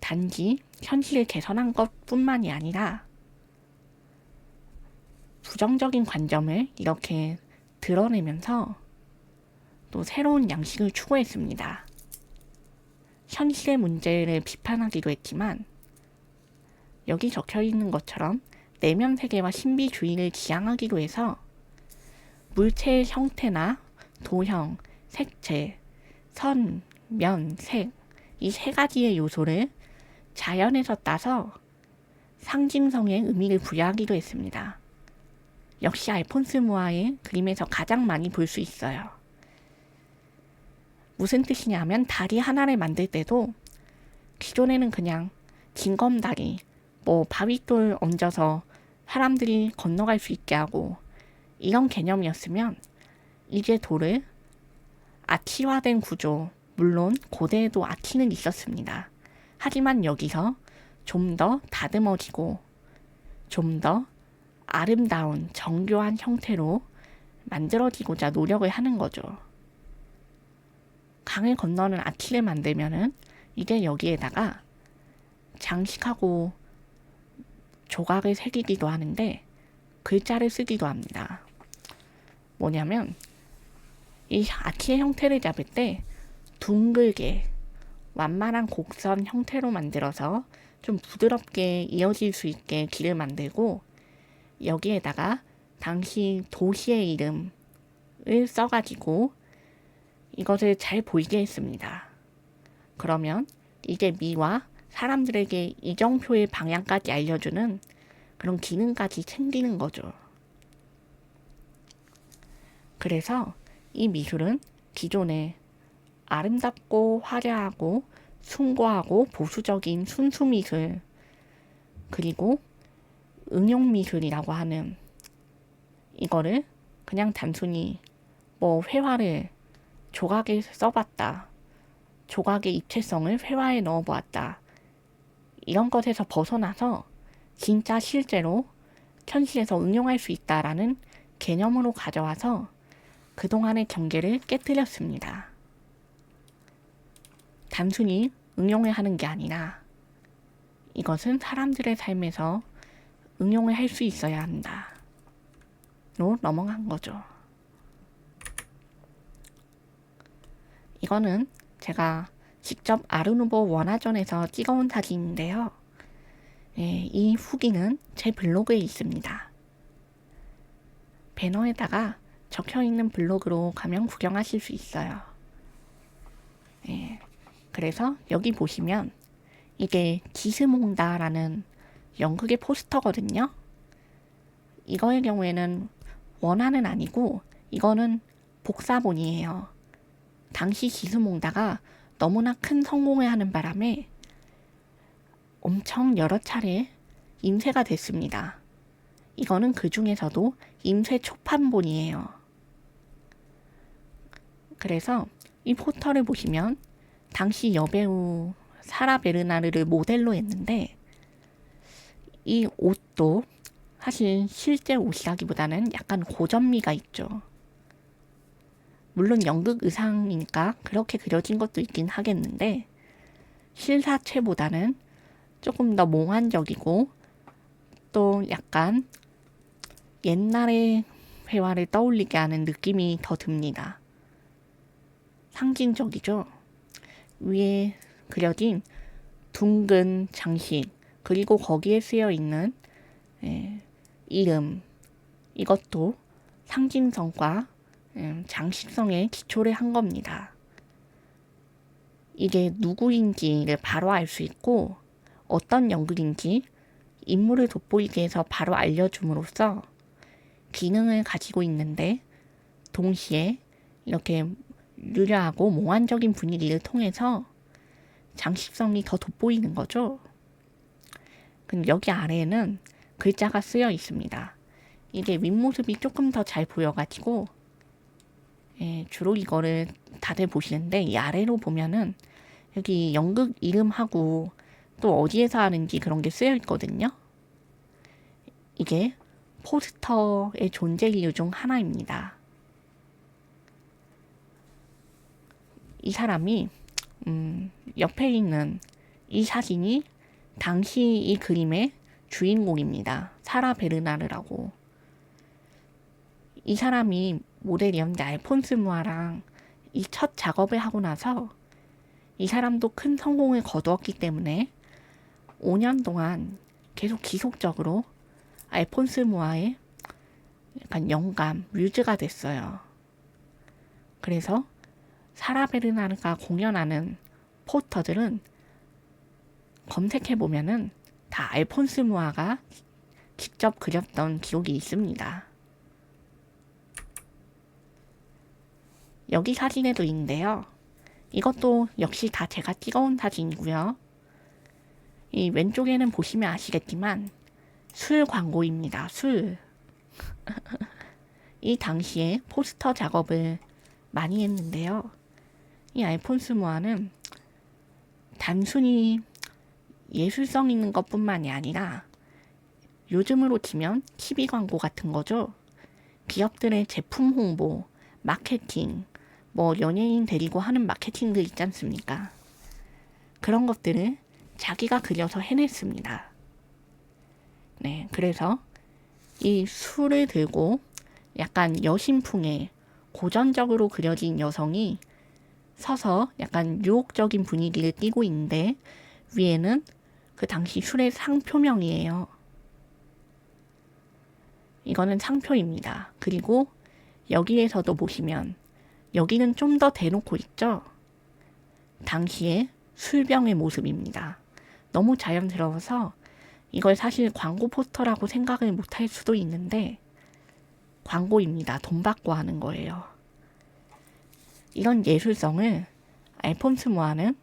단지 현실을 개선한 것뿐만이 아니라 부정적인 관점을 이렇게 드러내면서 또 새로운 양식을 추구했습니다. 현실의 문제를 비판하기도 했지만, 여기 적혀 있는 것처럼 내면 세계와 신비주의를 지향하기도 해서 물체의 형태나 도형, 색채, 선, 면, 색, 이 세 가지의 요소를 자연에서 따서 상징성의 의미를 부여하기도 했습니다. 역시 알폰스 모아의 그림에서 가장 많이 볼 수 있어요. 무슨 뜻이냐면, 다리 하나를 만들 때도 기존에는 그냥 징검다리, 바위돌 얹어서 사람들이 건너갈 수 있게 하고 이런 개념이었으면, 이제 돌을 아치화된 구조, 물론 고대에도 아치는 있었습니다. 하지만 여기서 좀 더 다듬어지고 좀 더 아름다운 정교한 형태로 만들어지고자 노력을 하는 거죠. 강을 건너는 아치를 만들면은 이제 여기에다가 장식하고 조각을 새기기도 하는데 글자를 쓰기도 합니다. 뭐냐면 이 아치의 형태를 잡을 때 둥글게 완만한 곡선 형태로 만들어서 좀 부드럽게 이어질 수 있게 길을 만들고, 여기에다가 당시 도시의 이름을 써가지고 이것을 잘 보이게 했습니다. 그러면 이게 미와 사람들에게 이정표의 방향까지 알려주는 그런 기능까지 챙기는 거죠. 그래서 이 미술은 기존의 아름답고 화려하고 숭고하고 보수적인 순수 미술, 그리고 응용 미술이라고 하는 이거를 그냥 단순히 뭐 회화를 조각에 써봤다, 조각의 입체성을 회화에 넣어보았다, 이런 것에서 벗어나서 진짜 실제로 현실에서 응용할 수 있다라는 개념으로 가져와서 그동안의 경계를 깨뜨렸습니다. 단순히 응용을 하는 게 아니라 이것은 사람들의 삶에서 응용을 할 수 있어야 한다 로 넘어간 거죠. 이거는 제가 직접 아르누보 원화전에서 찍어온 사진인데요. 이 후기는 제 블로그에 있습니다. 배너에다가 적혀있는 블로그로 가면 구경하실 수 있어요. 그래서 여기 보시면 이게 기스몽다라는 연극의 포스터거든요. 이거의 경우에는 원화는 아니고 이거는 복사본이에요. 당시 기스몽다가 너무나 큰 성공을 하는 바람에 엄청 여러 차례 임세가 됐습니다. 이거는 그 중에서도 임세 초판본이에요. 그래서 이 포스터를 보시면 당시 여배우 사라 베르나르를 모델로 했는데, 이 옷도 사실 실제 옷이라기보다는 약간 고전미가 있죠. 물론 연극 의상이니까 그렇게 그려진 것도 있긴 하겠는데, 실사체보다는 조금 더 몽환적이고 또 약간 옛날의 회화를 떠올리게 하는 느낌이 더 듭니다. 상징적이죠. 위에 그려진 둥근 장식, 그리고 거기에 쓰여 있는 이름, 이것도 상징성과 장식성에 기초를 한 겁니다. 이게 누구인지를 바로 알 수 있고 어떤 연극인지 인물을 돋보이게 해서 바로 알려줌으로써 기능을 가지고 있는데, 동시에 이렇게 유려하고 몽환적인 분위기를 통해서 장식성이 더 돋보이는 거죠. 근데 여기 아래에는 글자가 쓰여 있습니다. 이게 윗모습이 조금 더 잘 보여가지고 주로 이거를 다들 보시는데, 이 아래로 보면은 여기 연극 이름하고 또 어디에서 하는지 그런 게 쓰여 있거든요. 이게 포스터의 존재 이유 중 하나입니다. 이 사람이 옆에 있는 이 사진이 당시 이 그림의 주인공입니다. 사라 베르나르라고. 이 사람이 모델이었는데 알폰스 무아랑 이 첫 작업을 하고 나서 이 사람도 큰 성공을 거두었기 때문에 5년 동안 계속 지속적으로 알폰스 무아의 약간 영감, 뮤즈가 됐어요. 그래서 사라 베르나르가 공연하는 포스터들은 검색해보면은 다 알폰스 무아가 직접 그렸던 기록이 있습니다. 여기 사진에도 있는데요. 이것도 역시 다 제가 찍어온 사진이고요. 이 왼쪽에는 보시면 아시겠지만 술 광고입니다. 술. 이 당시에 포스터 작업을 많이 했는데요. 이 알폰스 무아는 단순히 예술성 있는 것뿐만이 아니라 요즘으로 치면 TV 광고 같은 거죠. 기업들의 제품 홍보, 마케팅, 뭐 연예인 데리고 하는 마케팅들 있지 않습니까? 그런 것들을 자기가 그려서 해냈습니다. 네, 그래서 이 술을 들고 약간 여신풍의 고전적으로 그려진 여성이 서서 약간 유혹적인 분위기를 띠고 있는데 위에는 그 당시 술의 상표명이에요. 이거는 상표입니다. 그리고 여기에서도 보시면 여기는 좀 더 대놓고 있죠? 당시의 술병의 모습입니다. 너무 자연스러워서 이걸 사실 광고 포스터라고 생각을 못할 수도 있는데 광고입니다. 돈 받고 하는 거예요. 이런 예술성을 알폰스 모아는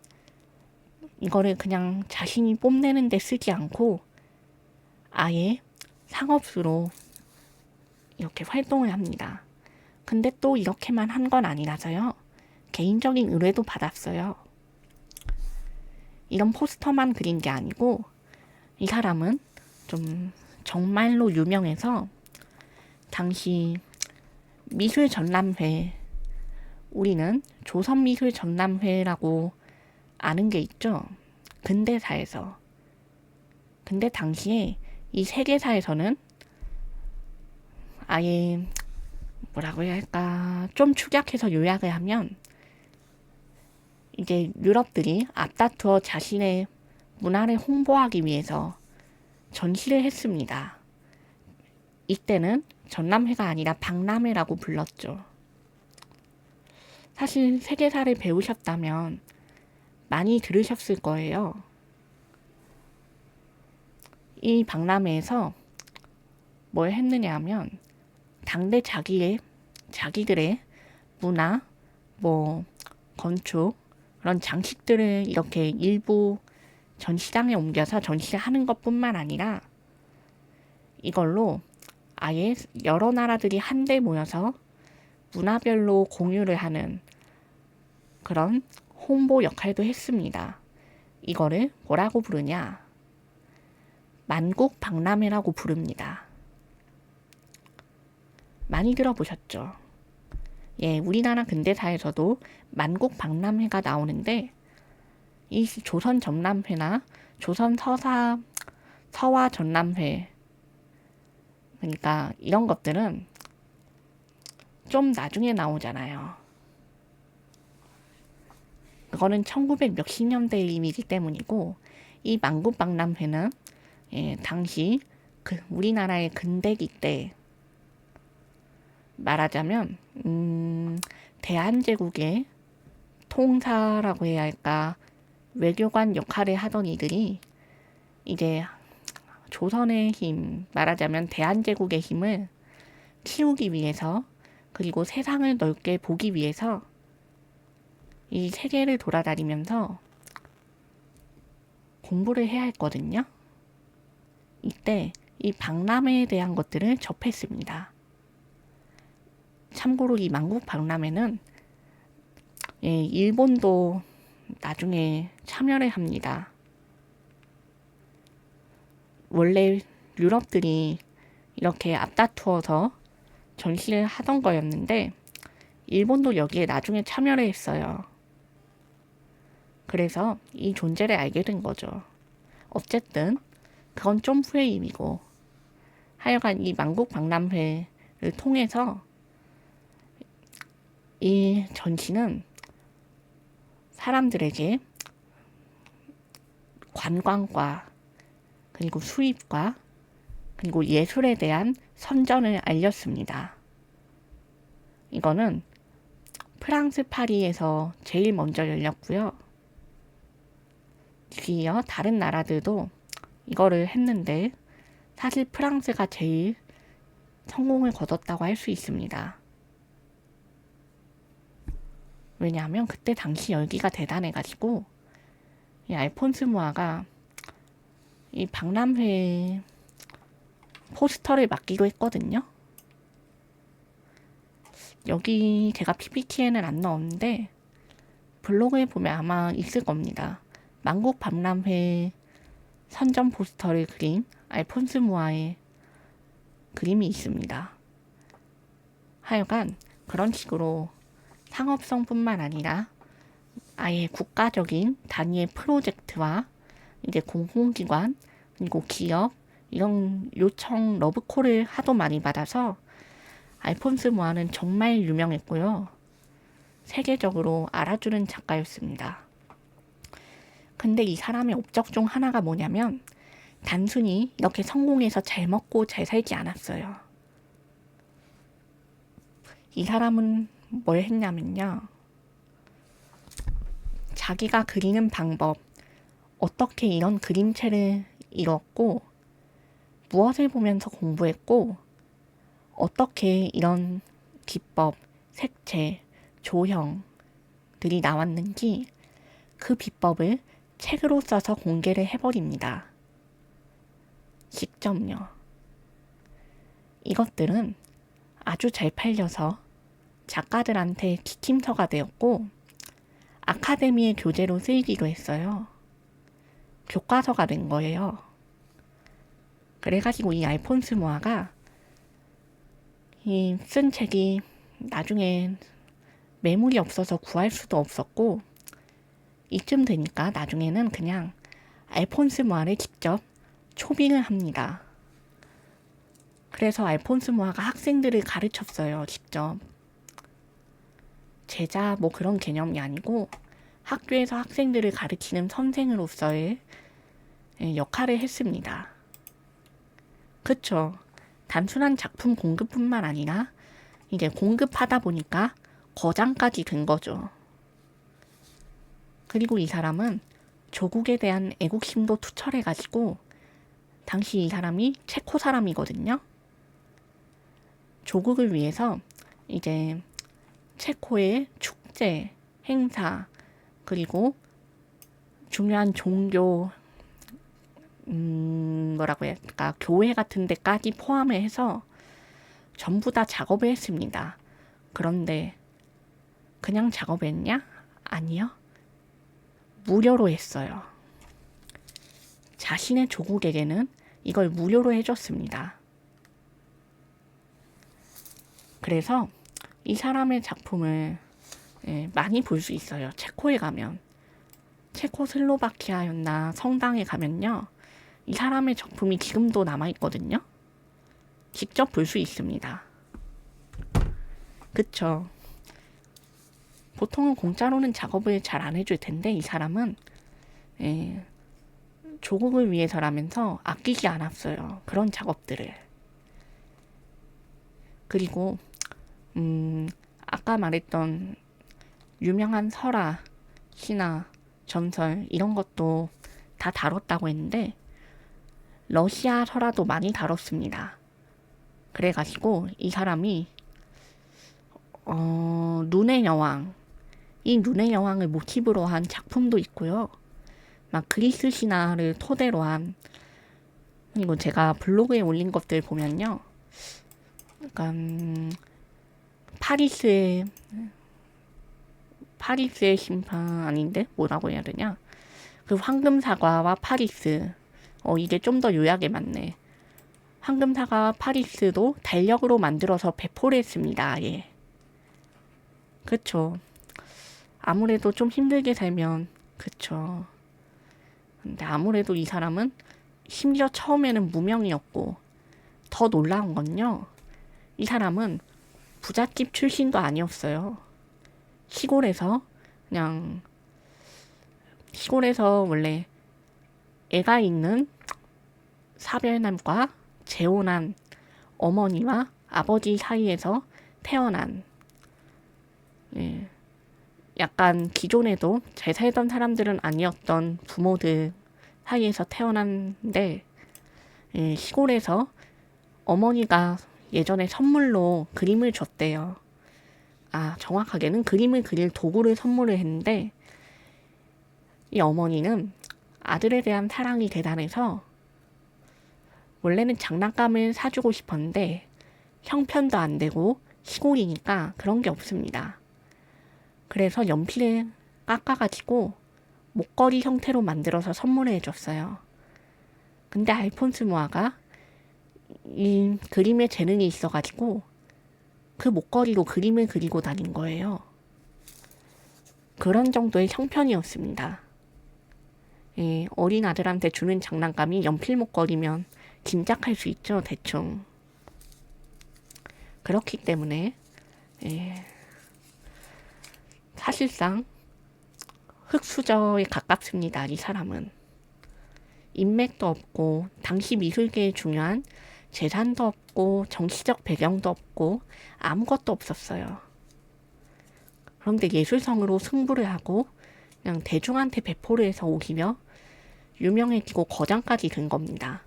이거를 그냥 자신이 뽐내는 데 쓰지 않고 아예 상업수로 이렇게 활동을 합니다. 근데 또 이렇게만 한 건 아니라서요. 개인적인 의뢰도 받았어요. 이런 포스터만 그린 게 아니고 이 사람은 좀 정말로 유명해서 당시 미술 전람회, 우리는 조선미술 전람회라고 아는 게 있죠. 근대사에서. 근데 당시에 이 세계사에서는 아예 뭐라고 해야 할까, 좀 축약해서 요약을 하면 이제 유럽들이 앞다투어 자신의 문화를 홍보하기 위해서 전시를 했습니다. 이때는 전람회가 아니라 박람회라고 불렀죠. 사실 세계사를 배우셨다면 많이 들으셨을 거예요. 이 박람회에서 뭘 했느냐 하면 당대 자기들의 문화, 건축, 그런 장식들을 이렇게 일부 전시장에 옮겨서 전시를 하는 것 뿐만 아니라 이걸로 아예 여러 나라들이 한데 모여서 문화별로 공유를 하는 그런 홍보 역할도 했습니다. 이거를 뭐라고 부르냐? 만국 박람회라고 부릅니다. 많이 들어보셨죠? 예, 우리나라 근대사에서도 만국 박람회가 나오는데 이 조선 전람회나 조선 서화 전람회, 그러니까 이런 것들은 좀 나중에 나오잖아요. 그거는 1900 몇십 년대의 일이기 때문이고 이 만국 박람회는 당시 우리나라의 근대기 때 말하자면 대한제국의 통사라고 해야 할까, 외교관 역할을 하던 이들이 이제 조선의 힘, 말하자면 대한제국의 힘을 키우기 위해서, 그리고 세상을 넓게 보기 위해서 이 세계를 돌아다니면서 공부를 해야 했거든요. 이때 이 박람회에 대한 것들을 접했습니다. 참고로 이 만국 박람회는 일본도 나중에 참여를 합니다. 원래 유럽들이 이렇게 앞다투어서 전시를 하던 거였는데 일본도 여기에 나중에 참여를 했어요. 그래서 이 존재를 알게 된 거죠. 어쨌든 그건 좀 후의 일이고, 하여간 이 만국 박람회를 통해서 이 전시는 사람들에게 관광과 그리고 수입과 그리고 예술에 대한 선전을 알렸습니다. 이거는 프랑스 파리에서 제일 먼저 열렸고요. 뒤이어 다른 나라들도 이거를 했는데 사실 프랑스가 제일 성공을 거뒀다고 할 수 있습니다. 왜냐하면 그때 당시 열기가 대단해가지고 이 알폰스 모아가 이 박람회 포스터를 맡기로 했거든요. 여기 제가 PPT에는 안 넣었는데 블로그에 보면 아마 있을 겁니다. 만국 박람회 선전 포스터를 그린 알폰스 모아의 그림이 있습니다. 하여간 그런 식으로 상업성뿐만 아니라 아예 국가적인 단위의 프로젝트와 이제 공공기관 그리고 기업 이런 요청 러브콜을 하도 많이 받아서 알폰스 모아는 정말 유명했고요. 세계적으로 알아주는 작가였습니다. 근데 이 사람의 업적 중 하나가 뭐냐면 단순히 이렇게 성공해서 잘 먹고 잘 살지 않았어요. 이 사람은 뭘 했냐면요. 자기가 그리는 방법, 어떻게 이런 그림체를 이뤘고, 무엇을 보면서 공부했고, 어떻게 이런 기법, 색채, 조형들이 나왔는지 그 비법을 책으로 써서 공개를 해버립니다. 직접요. 이것들은 아주 잘 팔려서 작가들한테 기침서가 되었고 아카데미의 교재로 쓰이기도 했어요. 교과서가 된 거예요. 그래가지고 이 알폰스 모아가 이 쓴 책이 나중에 매물이 없어서 구할 수도 없었고 이쯤 되니까 나중에는 그냥 알폰스 모아를 직접 초빙을 합니다. 그래서 알폰스 모아가 학생들을 가르쳤어요. 직접. 제자 뭐 그런 개념이 아니고 학교에서 학생들을 가르치는 선생으로서의 역할을 했습니다. 그쵸. 단순한 작품 공급뿐만 아니라 이제 공급하다 보니까 거장까지 된 거죠. 그리고 이 사람은 조국에 대한 애국심도 투철해가지고 당시 이 사람이 체코 사람이거든요. 조국을 위해서 이제 체코의 축제, 행사, 그리고 중요한 종교, 뭐라고 해야 될까, 교회 같은 데까지 포함해서 전부 다 작업을 했습니다. 그런데 그냥 작업했냐? 아니요. 무료로 했어요. 자신의 조국에게는 이걸 무료로 해줬습니다. 그래서 이 사람의 작품을 많이 볼 수 있어요. 체코에 가면. 체코슬로바키아였나 성당에 가면요. 이 사람의 작품이 지금도 남아있거든요. 직접 볼 수 있습니다. 그쵸. 보통은 공짜로는 작업을 잘 안 해줄 텐데 이 사람은 조국을 위해서라면서 아끼지 않았어요. 그런 작업들을. 그리고 아까 말했던 유명한 설화, 신화, 전설 이런 것도 다 다뤘다고 했는데 러시아 설화도 많이 다뤘습니다. 그래가지고 이 사람이 눈의 여왕, 이 눈의 여왕을 모티브로 한 작품도 있고요. 막 그리스 신화를 토대로 한, 그리고 제가 블로그에 올린 것들 보면요. 약간 파리스의 심판 아닌데 뭐라고 해야 되냐? 그 황금사과와 파리스, 이게 좀 더 요약에 맞네. 황금사과와 파리스도 달력으로 만들어서 배포를 했습니다. 예. 그쵸. 아무래도 좀 힘들게 살면 그쵸. 근데 아무래도 이 사람은 심지어 처음에는 무명이었고 더 놀라운 건요. 이 사람은 부잣집 출신도 아니었어요. 시골에서 원래 애가 있는 사별남과 재혼한 어머니와 아버지 사이에서 태어난 약간 기존에도 잘 살던 사람들은 아니었던 부모들 사이에서 태어났는데 시골에서 어머니가 예전에 선물로 그림을 줬대요. 정확하게는 그림을 그릴 도구를 선물을 했는데 이 어머니는 아들에 대한 사랑이 대단해서 원래는 장난감을 사주고 싶었는데 형편도 안 되고 시골이니까 그런 게 없습니다. 그래서 연필을 깎아가지고 목걸이 형태로 만들어서 선물해 줬어요. 근데 알폰스 모아가 이 그림에 재능이 있어가지고 그 목걸이로 그림을 그리고 다닌 거예요. 그런 정도의 형편이었습니다. 어린 아들한테 주는 장난감이 연필 목걸이면 짐작할 수 있죠, 대충. 그렇기 때문에 사실상 흙수저에 가깝습니다. 이 사람은. 인맥도 없고 당시 미술계에 중요한 재산도 없고 정치적 배경도 없고 아무것도 없었어요. 그런데 예술성으로 승부를 하고 그냥 대중한테 배포를 해서 오히려 유명해지고 거장까지 된 겁니다.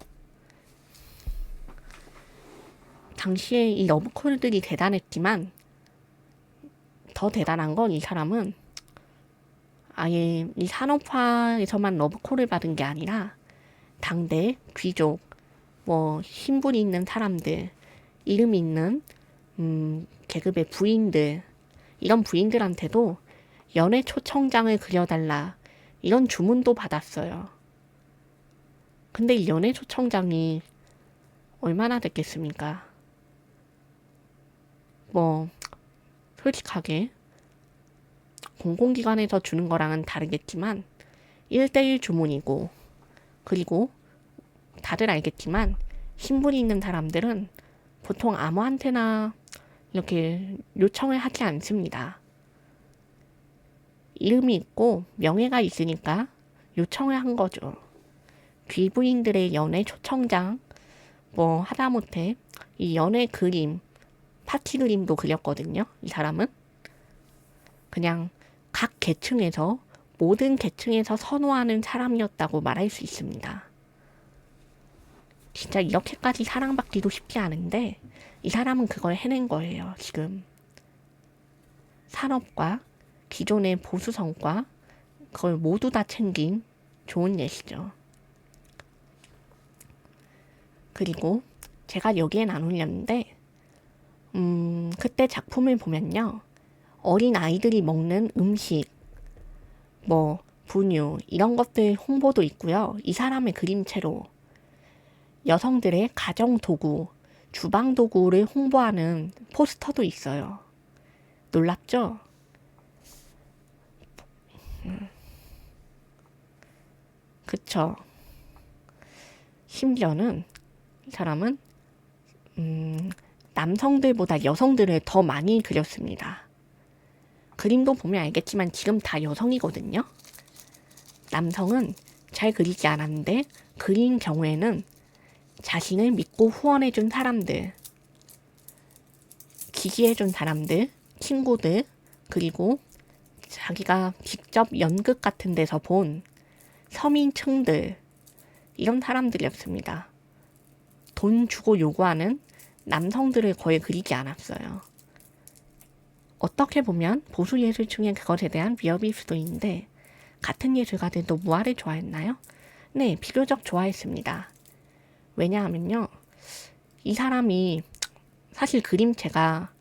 당시에 이 러브콜들이 대단했지만 더 대단한 건 이 사람은 아예 이 산업화에서만 러브콜을 받은 게 아니라 당대 귀족, 뭐 신분 있는 사람들, 이름 있는 계급의 부인들, 이런 부인들한테도 연애 초청장을 그려달라 이런 주문도 받았어요. 근데 이 연애 초청장이 얼마나 됐겠습니까? 뭐 솔직하게 공공기관에서 주는 거랑은 다르겠지만 1대1 주문이고, 그리고 다들 알겠지만 신분이 있는 사람들은 보통 아무한테나 이렇게 요청을 하지 않습니다. 이름이 있고 명예가 있으니까 요청을 한 거죠. 귀부인들의 연애 초청장, 뭐 하다못해 이 연애 그림, 파티 그림도 그렸거든요. 이 사람은 그냥 각 계층에서, 모든 계층에서 선호하는 사람이었다고 말할 수 있습니다. 진짜 이렇게까지 사랑받기도 쉽지 않은데 이 사람은 그걸 해낸 거예요. 지금 산업과 기존의 보수성과 그걸 모두 다 챙긴 좋은 예시죠. 그리고 제가 여기에 나누려는데 그때 작품을 보면요, 어린 아이들이 먹는 음식, 뭐 분유 이런 것들 홍보도 있고요. 이 사람의 그림체로 여성들의 가정 도구, 주방 도구를 홍보하는 포스터도 있어요. 놀랍죠? 그쵸? 심지어는 이 사람은 남성들보다 여성들을 더 많이 그렸습니다. 그림도 보면 알겠지만 지금 다 여성이거든요. 남성은 잘 그리지 않았는데 그린 경우에는 자신을 믿고 후원해준 사람들, 지지해준 사람들, 친구들, 그리고 자기가 직접 연극 같은 데서 본 서민층들, 이런 사람들이었습니다. 돈 주고 요구하는 남성들을 거의 그리지 않았어요. 어떻게 보면 보수 예술층의 그것에 대한 위협일 수도 있는데, 같은 예술가들도 무아를 좋아했나요? 네, 비교적 좋아했습니다. 왜냐하면요, 이 사람이 사실 그림체가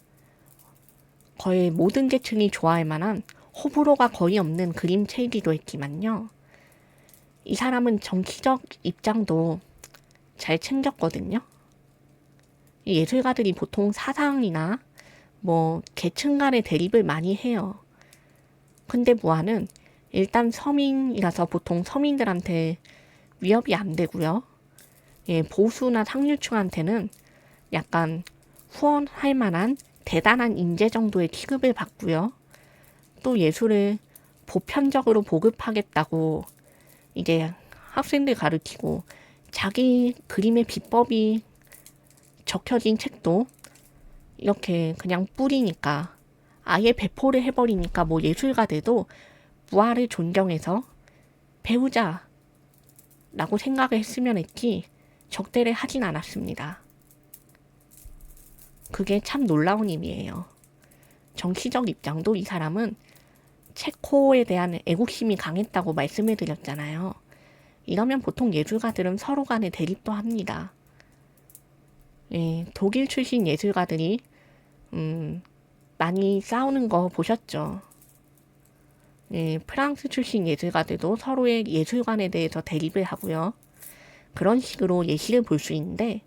거의 모든 계층이 좋아할 만한 호불호가 거의 없는 그림체이기도 했지만요, 이 사람은 정치적 입장도 잘 챙겼거든요. 이 예술가들이 보통 사상이나 뭐 계층 간의 대립을 많이 해요. 근데 무아는 일단 서민이라서 보통 서민들한테 위협이 안 되고요. 보수나 상류층한테는 약간 후원할 만한 대단한 인재 정도의 취급을 받고요. 또 예술을 보편적으로 보급하겠다고 이제 학생들 가르치고, 자기 그림의 비법이 적혀진 책도 이렇게 그냥 뿌리니까, 아예 배포를 해버리니까 뭐 예술가들도 무아를 존경해서 배우자 라고 생각을 했으면 했지 적대를 하진 않았습니다. 그게 참 놀라운 일이에요. 정치적 입장도 이 사람은 체코에 대한 애국심이 강했다고 말씀을 드렸잖아요. 이러면 보통 예술가들은 서로 간에 대립도 합니다. 독일 출신 예술가들이 많이 싸우는 거 보셨죠? 프랑스 출신 예술가들도 서로의 예술관에 대해서 대립을 하고요. 그런 식으로 예시를 볼 수 있는데,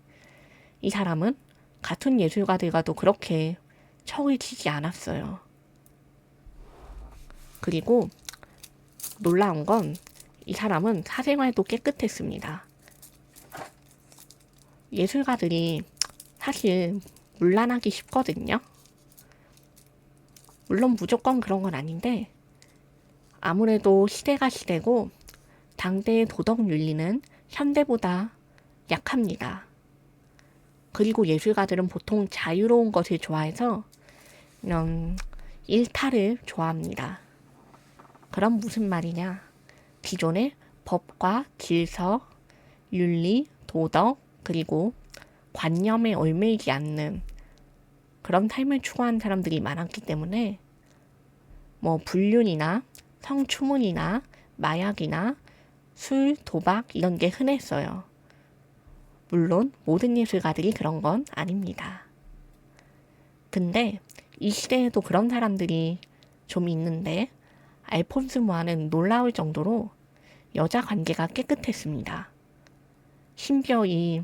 이 사람은 같은 예술가들과도 그렇게 척을 치지 않았어요. 그리고 놀라운 건 이 사람은 사생활도 깨끗했습니다. 예술가들이 사실 문란하기 쉽거든요. 물론 무조건 그런 건 아닌데 아무래도 시대가 시대고 당대의 도덕 윤리는 현대보다 약합니다. 그리고 예술가들은 보통 자유로운 것을 좋아해서 이런 일탈을 좋아합니다. 그럼 무슨 말이냐? 기존의 법과 질서, 윤리, 도덕, 그리고 관념에 얽매이지 않는 그런 삶을 추구하는 사람들이 많았기 때문에 뭐 불륜이나 성추문이나 마약이나 술, 도박 이런 게 흔했어요. 물론 모든 예술가들이 그런 건 아닙니다. 근데 이 시대에도 그런 사람들이 좀 있는데 알폰스 모아는 놀라울 정도로 여자 관계가 깨끗했습니다. 심지어 이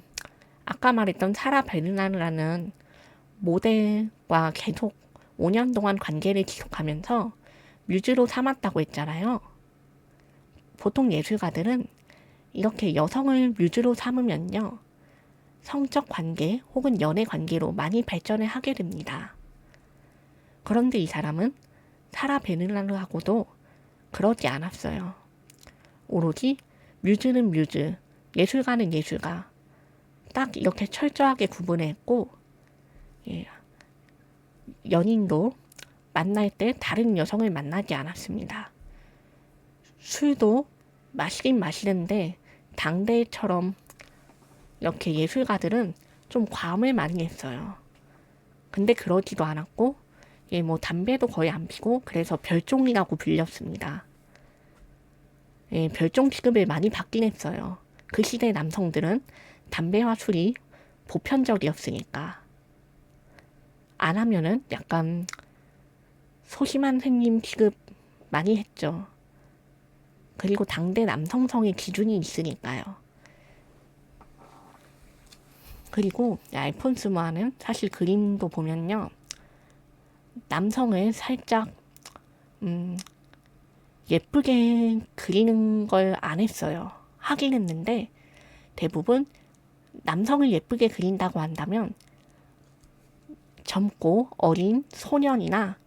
아까 말했던 사라 베르나르라는 모델과 계속 5년 동안 관계를 지속하면서 뮤즈로 삼았다고 했잖아요. 보통 예술가들은 이렇게 여성을 뮤즈로 삼으면요. 성적 관계 혹은 연애 관계로 많이 발전을 하게 됩니다. 그런데 이 사람은 사라 베르나르하고도 그러지 않았어요. 오로지 뮤즈는 뮤즈, 예술가는 예술가. 딱 이렇게 철저하게 구분했고 연인도 만날 때 다른 여성을 만나지 않았습니다. 술도 마시긴 마시는데 당대처럼 이렇게 예술가들은 좀 과음을 많이 했어요. 근데 그러지도 않았고 뭐 담배도 거의 안 피고 그래서 별종이라고 불렸습니다. 별종 취급을 많이 받긴 했어요. 그 시대 남성들은 담배와 술이 보편적이었으니까. 안 하면은 약간 소심한 생님 취급 많이 했죠. 그리고 당대 남성성의 기준이 있으니까요. 그리고 알폰스 모아는 사실 그림도 보면요. 남성을 살짝 예쁘게 그리는 걸 안 했어요. 하긴 했는데 대부분 남성을 예쁘게 그린다고 한다면 젊고 어린 소년이나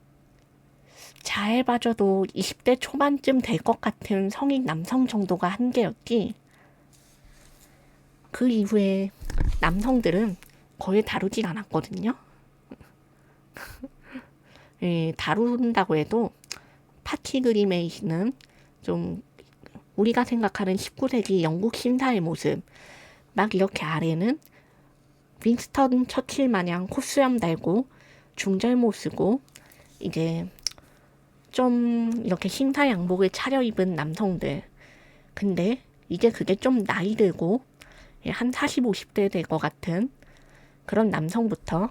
잘 봐줘도 20대 초반쯤 될 것 같은 성인 남성 정도가 한계였지. 그 이후에 남성들은 거의 다루질 않았거든요. 다룬다고 해도 파티 그림에 있는 좀 우리가 생각하는 19세기 영국 신사의 모습 막 이렇게 아래는 윈스턴 처칠 마냥 콧수염 달고 중절모 쓰고 이제 좀 이렇게 신사 양복을 차려입은 남성들. 근데 이제 그게 좀 나이 들고 한 40, 50대 될 것 같은 그런 남성부터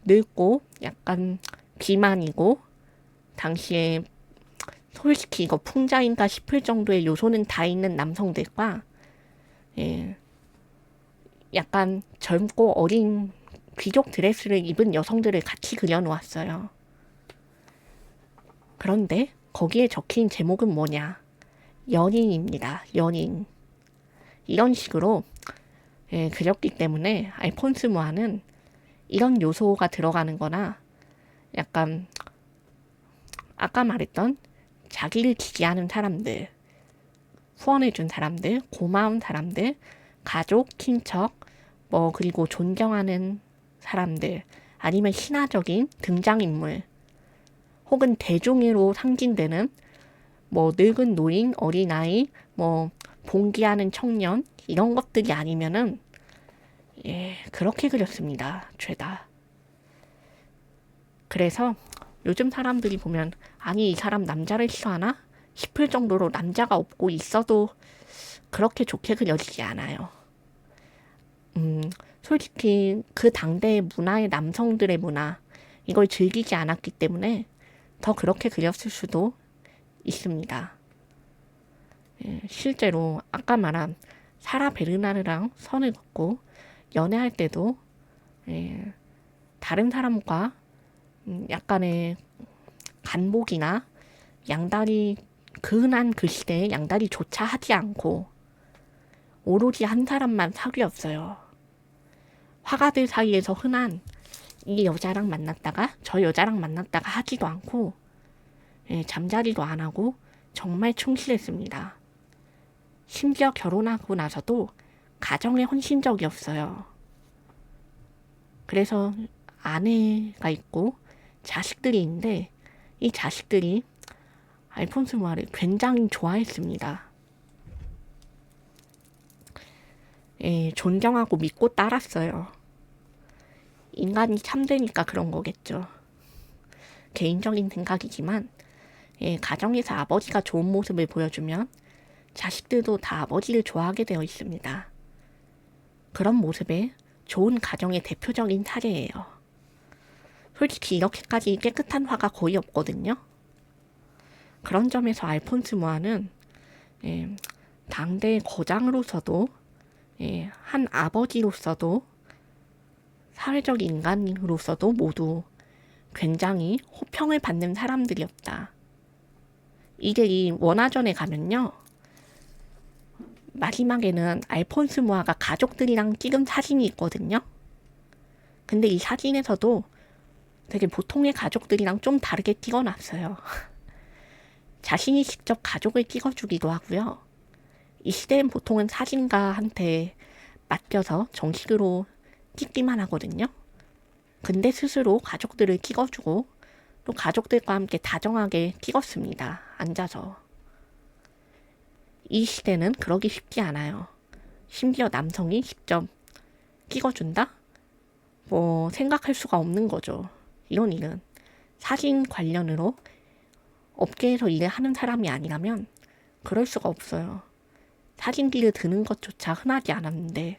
늙고 약간 비만이고 당시에 솔직히 이거 풍자인가 싶을 정도의 요소는 다 있는 남성들과 약간 젊고 어린 귀족 드레스를 입은 여성들을 같이 그려놓았어요. 그런데 거기에 적힌 제목은 뭐냐? 연인입니다. 연인. 이런 식으로 그렸기 때문에 알폰스 모아는 이런 요소가 들어가는 거나 약간 아까 말했던 자기를 지지하는 사람들, 후원해준 사람들, 고마운 사람들, 가족, 친척, 뭐 그리고 존경하는 사람들, 아니면 신화적인 등장인물, 혹은 대중으로 상징되는 뭐 늙은 노인, 어린아이, 뭐 봉기하는 청년 이런 것들이 아니면은 그렇게 그렸습니다. 죄다. 그래서 요즘 사람들이 보면 아니 이 사람 남자를 싫어하나 싶을 정도로 남자가 없고 있어도 그렇게 좋게 그려지지 않아요. 솔직히 그 당대의 문화의 남성들의 문화 이걸 즐기지 않았기 때문에 더 그렇게 그렸을 수도 있습니다. 실제로 아까 말한 사라 베르나르랑 선을 긋고 연애할 때도 다른 사람과 약간의 간복이나 양다리 흔한 그 시대에 양다리조차 하지 않고 오로지 한 사람만 사귀었어요. 화가들 사이에서 흔한 이 여자랑 만났다가 저 여자랑 만났다가 하지도 않고 잠자리도 안 하고 정말 충실했습니다. 심지어 결혼하고 나서도 가정에 헌신적이었어요. 그래서 아내가 있고 자식들이 있는데 이 자식들이 알폰스 무아를 굉장히 좋아했습니다. 존경하고 믿고 따랐어요. 인간이 참되니까 그런 거겠죠. 개인적인 생각이지만 가정에서 아버지가 좋은 모습을 보여주면 자식들도 다 아버지를 좋아하게 되어 있습니다. 그런 모습에 좋은 가정의 대표적인 사례예요. 솔직히 이렇게까지 깨끗한 화가 거의 없거든요. 그런 점에서 알폰스 무아는 당대의 거장으로서도 한 아버지로서도 사회적 인간으로서도 모두 굉장히 호평을 받는 사람들이었다. 이게 이 원화전에 가면요. 마지막에는 알폰스 무아가 가족들이랑 찍은 사진이 있거든요. 근데 이 사진에서도 되게 보통의 가족들이랑 좀 다르게 찍어놨어요. 자신이 직접 가족을 찍어주기도 하고요. 이 시대엔 보통은 사진가한테 맡겨서 정식으로 찍기만 하거든요. 근데 스스로 가족들을 찍어주고 또 가족들과 함께 다정하게 찍었습니다. 앉아서. 이 시대는 그러기 쉽지 않아요. 심지어 남성이 직접 찍어준다? 뭐 생각할 수가 없는 거죠. 이런 일은 사진 관련으로 업계에서 일을 하는 사람이 아니라면 그럴 수가 없어요. 사진기를 드는 것조차 흔하지 않았는데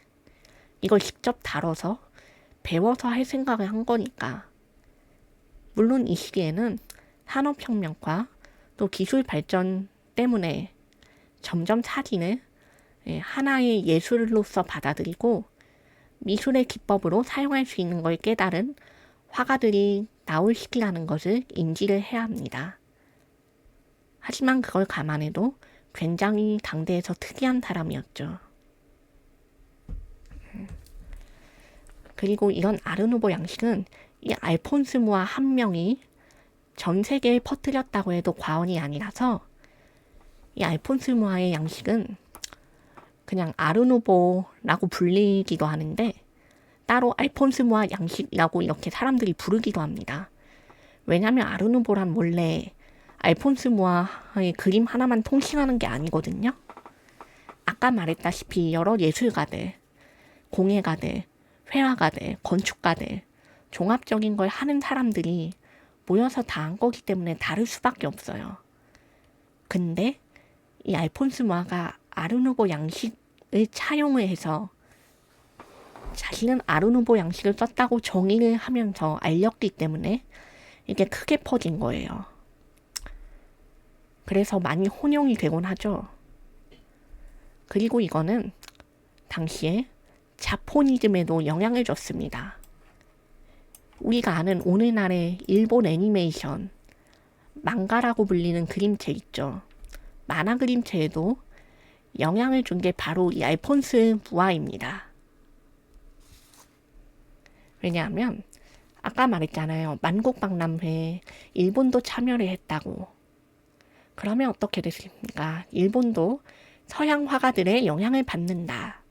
이걸 직접 다뤄서 배워서 할 생각을 한 거니까. 물론 이 시기에는 산업혁명과 또 기술 발전 때문에 점점 사진을 하나의 예술로서 받아들이고 미술의 기법으로 사용할 수 있는 걸 깨달은 화가들이 나올 시기라는 것을 인지를 해야 합니다. 하지만 그걸 감안해도 굉장히 당대에서 특이한 사람이었죠. 그리고 이런 아르누보 양식은 이 알폰스 무아 한 명이 전 세계에 퍼뜨렸다고 해도 과언이 아니라서 이 알폰스 무아의 양식은 그냥 아르누보라고 불리기도 하는데 따로 알폰스 무아 양식이라고 이렇게 사람들이 부르기도 합니다. 왜냐하면 아르누보란 원래 알폰스 무아의 그림 하나만 통칭하는 게 아니거든요. 아까 말했다시피 여러 예술가들, 공예가들, 회화가들, 건축가들, 종합적인 걸 하는 사람들이 모여서 다 한 거기 때문에 다를 수밖에 없어요. 근데 이 알폰스 무아가 아르누보 양식을 차용을 해서 자신은 아르누보 양식을 썼다고 정의를 하면서 알렸기 때문에 이게 크게 퍼진 거예요. 그래서 많이 혼용이 되곤 하죠. 그리고 이거는 당시에 자포니즘에도 영향을 줬습니다. 우리가 아는 오늘날의 일본 애니메이션, 망가라고 불리는 그림체 있죠. 만화 그림체에도 영향을 준 게 바로 이 알폰스 무아입니다. 왜냐하면 아까 말했잖아요. 만국박람회에 일본도 참여를 했다고. 그러면 어떻게 됐습니까? 일본도 서양 화가들의 영향을 받는다.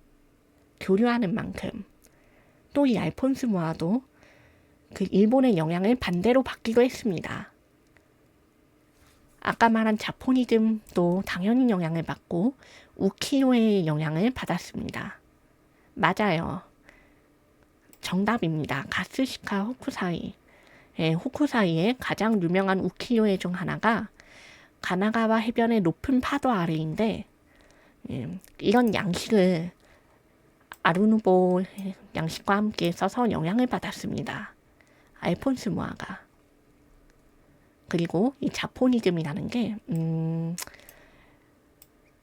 교류하는 만큼. 또 이 알폰스 무아도 그 일본의 영향을 반대로 받기도 했습니다. 아까 말한 자포니즘도 당연히 영향을 받고 우키요의 영향을 받았습니다. 맞아요. 정답입니다. 가스시카 호쿠사이. 호쿠사이의 가장 유명한 우키요의 중 하나가 가나가와 해변의 높은 파도 아래인데 이런 양식을 아르누보 양식과 함께 써서 영향을 받았습니다. 알폰스 무아가. 그리고 이 자포니즘이라는 게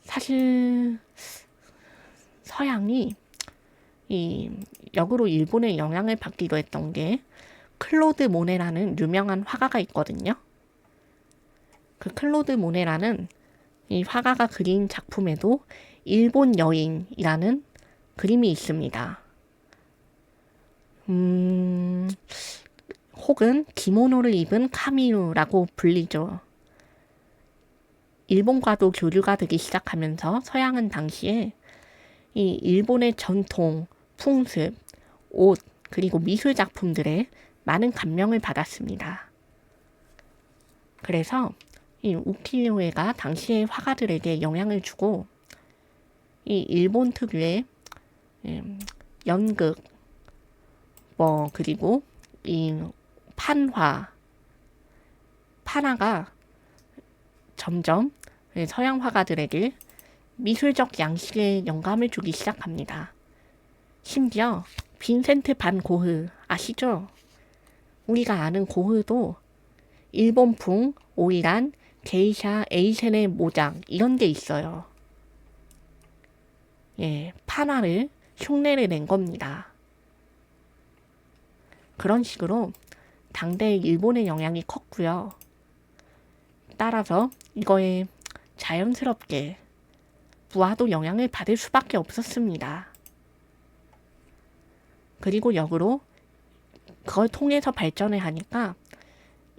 사실 서양이 이 역으로 일본의 영향을 받기도 했던 게 클로드 모네라는 유명한 화가가 있거든요. 그 클로드 모네라는 이 화가가 그린 작품에도 일본 여인이라는 그림이 있습니다. 혹은 기모노를 입은 카미루라고 불리죠. 일본과도 교류가 되기 시작하면서 서양은 당시에 이 일본의 전통, 풍습, 옷, 그리고 미술 작품들에 많은 감명을 받았습니다. 그래서 이 우키요에가 당시의 화가들에게 영향을 주고 이 일본 특유의 연극, 그리고 이 판화가 점점 서양 화가들에게 미술적 양식에 영감을 주기 시작합니다. 심지어 빈센트 반 고흐 아시죠? 우리가 아는 고흐도 일본풍 오이란 게이샤 에이센의 모장 이런 게 있어요. 예, 판화를 흉내를 낸 겁니다. 그런 식으로 당대 일본의 영향이 컸고요. 따라서 이거에 자연스럽게 부하도 영향을 받을 수밖에 없었습니다. 그리고 역으로 그걸 통해서 발전을 하니까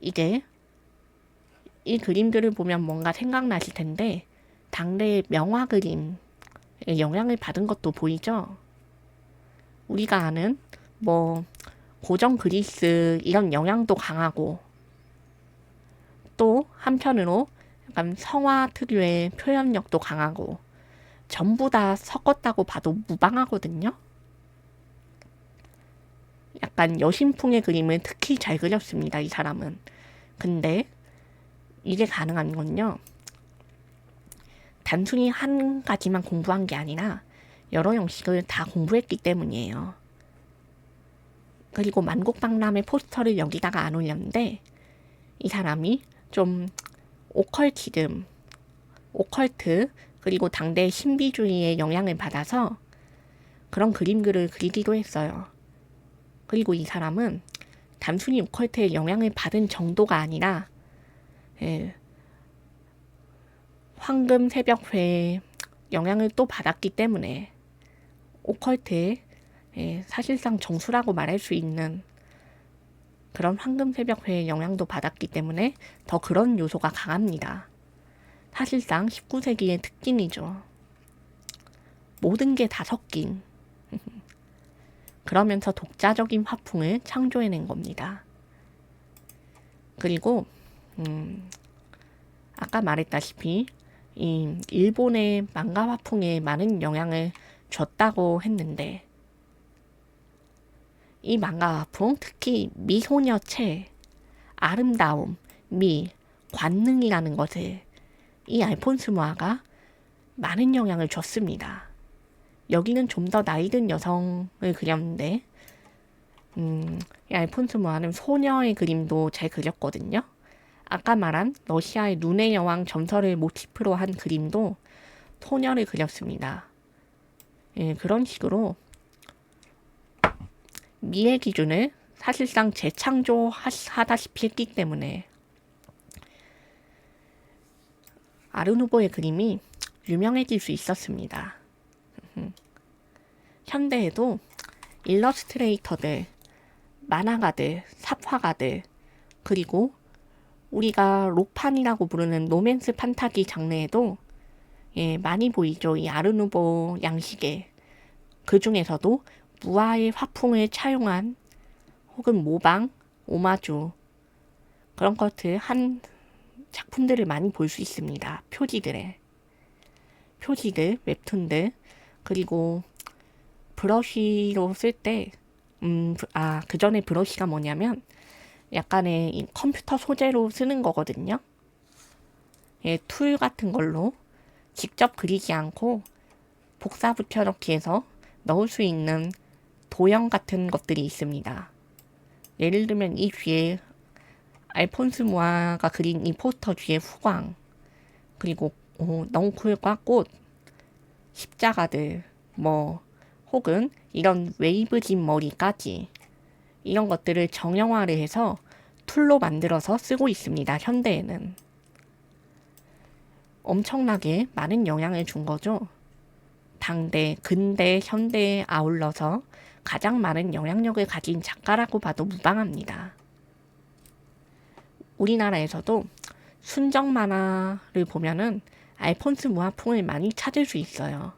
이제 이 그림들을 보면 뭔가 생각나실 텐데 당대의 명화 그림에 영향을 받은 것도 보이죠? 우리가 아는 고전 그리스 이런 영향도 강하고 또 한편으로 약간 성화 특유의 표현력도 강하고 전부 다 섞었다고 봐도 무방하거든요. 약간 여신풍의 그림을 특히 잘 그렸습니다. 이 사람은. 근데 이게 가능한 건요. 단순히 한 가지만 공부한 게 아니라 여러 형식을 다 공부했기 때문이에요. 그리고 만국박람회 포스터를 여기다가 안 올렸는데 이 사람이 좀 오컬트 그리고 당대 신비주의의 영향을 받아서 그런 그림들을 그리기도 했어요. 그리고 이 사람은 단순히 오컬트의 영향을 받은 정도가 아니라 황금 새벽회의 영향을 또 받았기 때문에 오컬트의 사실상 정수라고 말할 수 있는 그런 황금 새벽회의 영향도 받았기 때문에 더 그런 요소가 강합니다. 사실상 19세기의 특징이죠. 모든 게 다 섞인 그러면서 독자적인 화풍을 창조해낸 겁니다. 그리고 아까 말했다시피 이 일본의 만가 화풍에 많은 영향을 줬다고 했는데 이 만가 화풍, 특히 미소녀체, 아름다움, 관능이라는 것을 이 알폰스 모아가 많은 영향을 줬습니다. 여기는 좀 더 나이 든 여성을 그렸는데 이 알폰스 모아는 소녀의 그림도 잘 그렸거든요. 아까 말한 러시아의 눈의 여왕 점설을 모티프로 한 그림도 소녀를 그렸습니다. 예, 그런 식으로 미의 기준을 사실상 재창조하다시피 했기 때문에 아르누보의 그림이 유명해질 수 있었습니다. 현대에도 일러스트레이터들, 만화가들, 삽화가들, 그리고 우리가 록판이라고 부르는 로맨스 판타지 장르에도 많이 보이죠. 이 아르누보 양식에. 그 중에서도 무아의 화풍을 차용한 혹은 모방, 오마주 그런 것들 한 작품들을 많이 볼 수 있습니다. 표지들, 웹툰들, 그리고 브러쉬로 쓸 때, 그 전에 브러쉬가 뭐냐면 약간의 이 컴퓨터 소재로 쓰는 거거든요. 툴 같은 걸로 직접 그리지 않고 복사 붙여넣기 해서 넣을 수 있는 도형 같은 것들이 있습니다. 예를 들면 이 뒤에 알폰스 모아가 그린 이 포스터 뒤에 후광, 그리고 넝쿨과 꽃, 십자가들, 혹은 이런 웨이브진 머리까지 이런 것들을 정형화를 해서 툴로 만들어서 쓰고 있습니다. 현대에는. 엄청나게 많은 영향을 준 거죠. 당대, 근대, 현대에 아울러서 가장 많은 영향력을 가진 작가라고 봐도 무방합니다. 우리나라에서도 순정 만화를 보면은 알폰스 무아풍을 많이 찾을 수 있어요.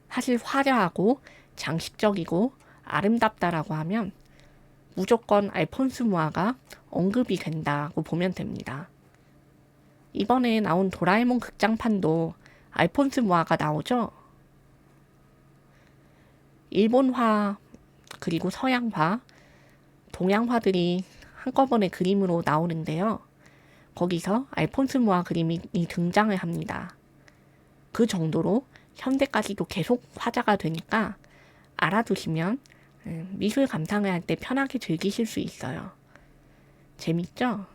사실 화려하고 장식적이고 아름답다라고 하면 무조건 알폰스 무아가 언급이 된다고 보면 됩니다. 이번에 나온 도라에몽 극장판도 알폰스 무아가 나오죠. 일본화 그리고 서양화, 동양화들이 한꺼번에 그림으로 나오는데요. 거기서 알폰스 무아 그림이 등장을 합니다. 그 정도로 현대까지도 계속 화자가 되니까 알아두시면 미술 감상을 할 때 편하게 즐기실 수 있어요. 재밌죠?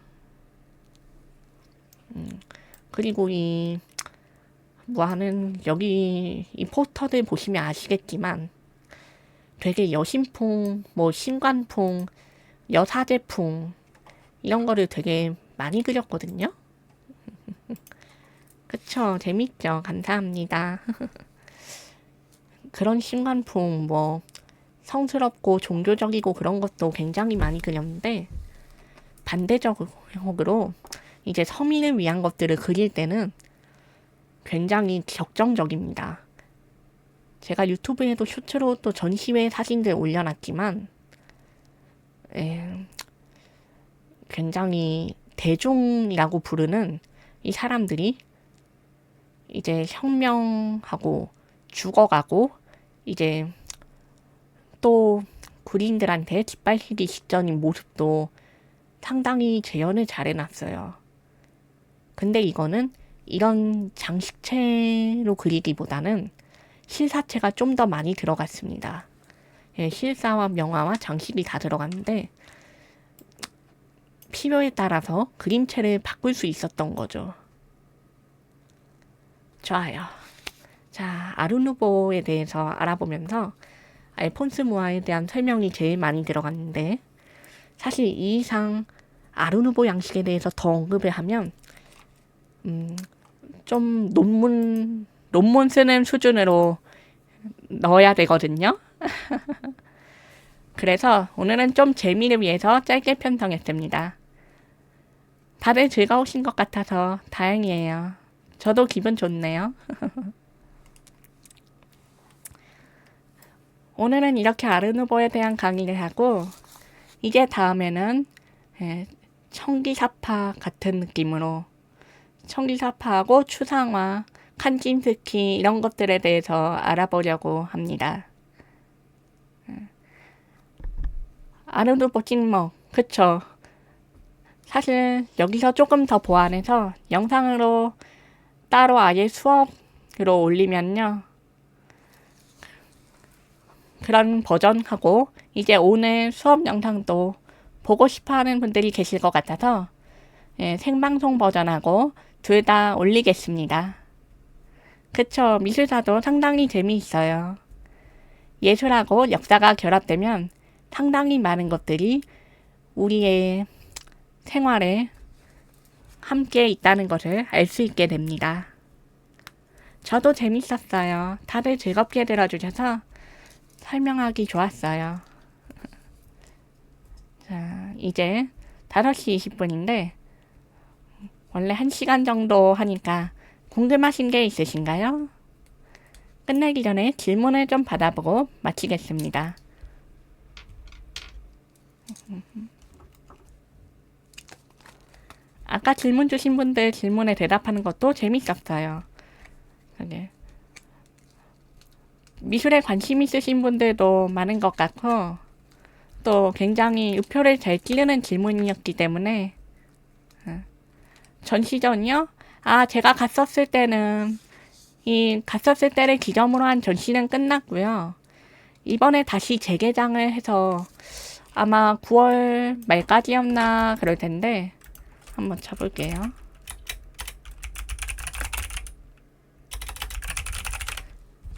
그리고 이 무아는 여기 이 포스터들 보시면 아시겠지만 되게 여신풍, 뭐 신관풍, 여사제풍 이런 거를 되게 많이 그렸거든요. 그쵸? 재밌죠? 감사합니다. 그런 신관풍, 뭐 성스럽고 종교적이고 그런 것도 굉장히 많이 그렸는데 반대적으로 이제 서민을 위한 것들을 그릴 때는 굉장히 격정적입니다. 제가 유튜브에도 쇼츠로 또 전시회 사진들 올려놨지만 굉장히 대중이라고 부르는 이 사람들이 이제 혁명하고 죽어가고 이제 또 군인들한테 깃발치기 직전인 모습도 상당히 재현을 잘 해놨어요. 근데 이거는 이런 장식체로 그리기보다는 실사체가 좀 더 많이 들어갔습니다. 예, 실사와 명화와 장식이 다 들어갔는데 필요에 따라서 그림체를 바꿀 수 있었던 거죠. 좋아요. 자, 아르누보에 대해서 알아보면서 알폰스 무아에 대한 설명이 제일 많이 들어갔는데 사실 이 이상 아르누보 양식에 대해서 더 언급을 하면 좀 논문 쓰는 수준으로 넣어야 되거든요. 그래서 오늘은 좀 재미를 위해서 짧게 편성했습니다. 다들 즐거우신 것 같아서 다행이에요. 저도 기분 좋네요. 오늘은 이렇게 아르누보에 대한 강의를 하고 이제 다음에는 청기사파 같은 느낌으로 청기사파하고 추상화, 칸진스키 이런 것들에 대해서 알아보려고 합니다. 아르누보 찍먹, 그쵸? 사실 여기서 조금 더 보완해서 영상으로 따로 아예 수업으로 올리면요. 그런 버전하고 이제 오늘 수업 영상도 보고 싶어하는 분들이 계실 것 같아서 생방송 버전하고 둘 다 올리겠습니다. 그쵸, 미술사도 상당히 재미있어요. 예술하고 역사가 결합되면 상당히 많은 것들이 우리의 생활에 함께 있다는 것을 알 수 있게 됩니다. 저도 재밌었어요. 다들 즐겁게 들어주셔서 설명하기 좋았어요. 자, 이제 5시 20분인데 원래 1시간 정도 하니까 궁금하신 게 있으신가요? 끝내기 전에 질문을 좀 받아보고 마치겠습니다. 아까 질문 주신 분들 질문에 대답하는 것도 재밌었어요. 네. 미술에 관심 있으신 분들도 많은 것 같고 또 굉장히 우표를 잘 찌르는 질문이었기 때문에 전시전이요? 아, 제가 갔었을 때를 기점으로 한 전시는 끝났고요. 이번에 다시 재개장을 해서 아마 9월 말까지였나 그럴 텐데 한번 쳐볼게요.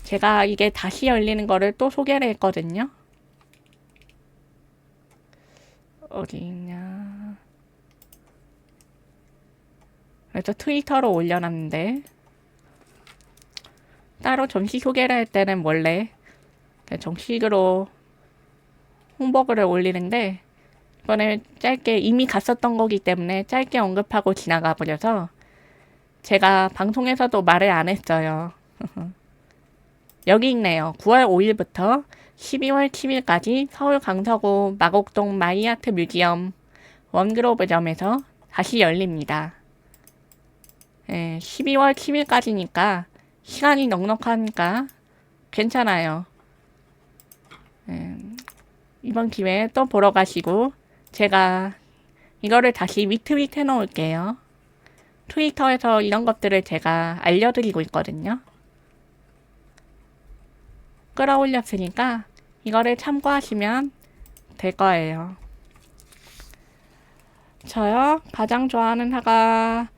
제가 이게 다시 열리는 거를 또 소개를 했거든요. 어디 있냐. 그래서 트위터로 올려놨는데 따로 전시 소개를 할 때는 원래 정식으로 홍보글을 올리는데 이번에 짧게 이미 갔었던 거기 때문에 짧게 언급하고 지나가 버려서 제가 방송에서도 말을 안 했어요. 여기 있네요. 9월 5일부터 12월 7일까지 서울 강서구 마곡동 마이아트 뮤지엄 원그로브점에서 다시 열립니다. 12월 7일까지니까 시간이 넉넉하니까 괜찮아요. 이번 기회에 또 보러 가시고 제가 이거를 다시 리트윗 해놓을게요. 트위터에서 이런 것들을 제가 알려드리고 있거든요. 끌어올렸으니까 이거를 참고하시면 될 거예요. 저요? 가장 좋아하는 화가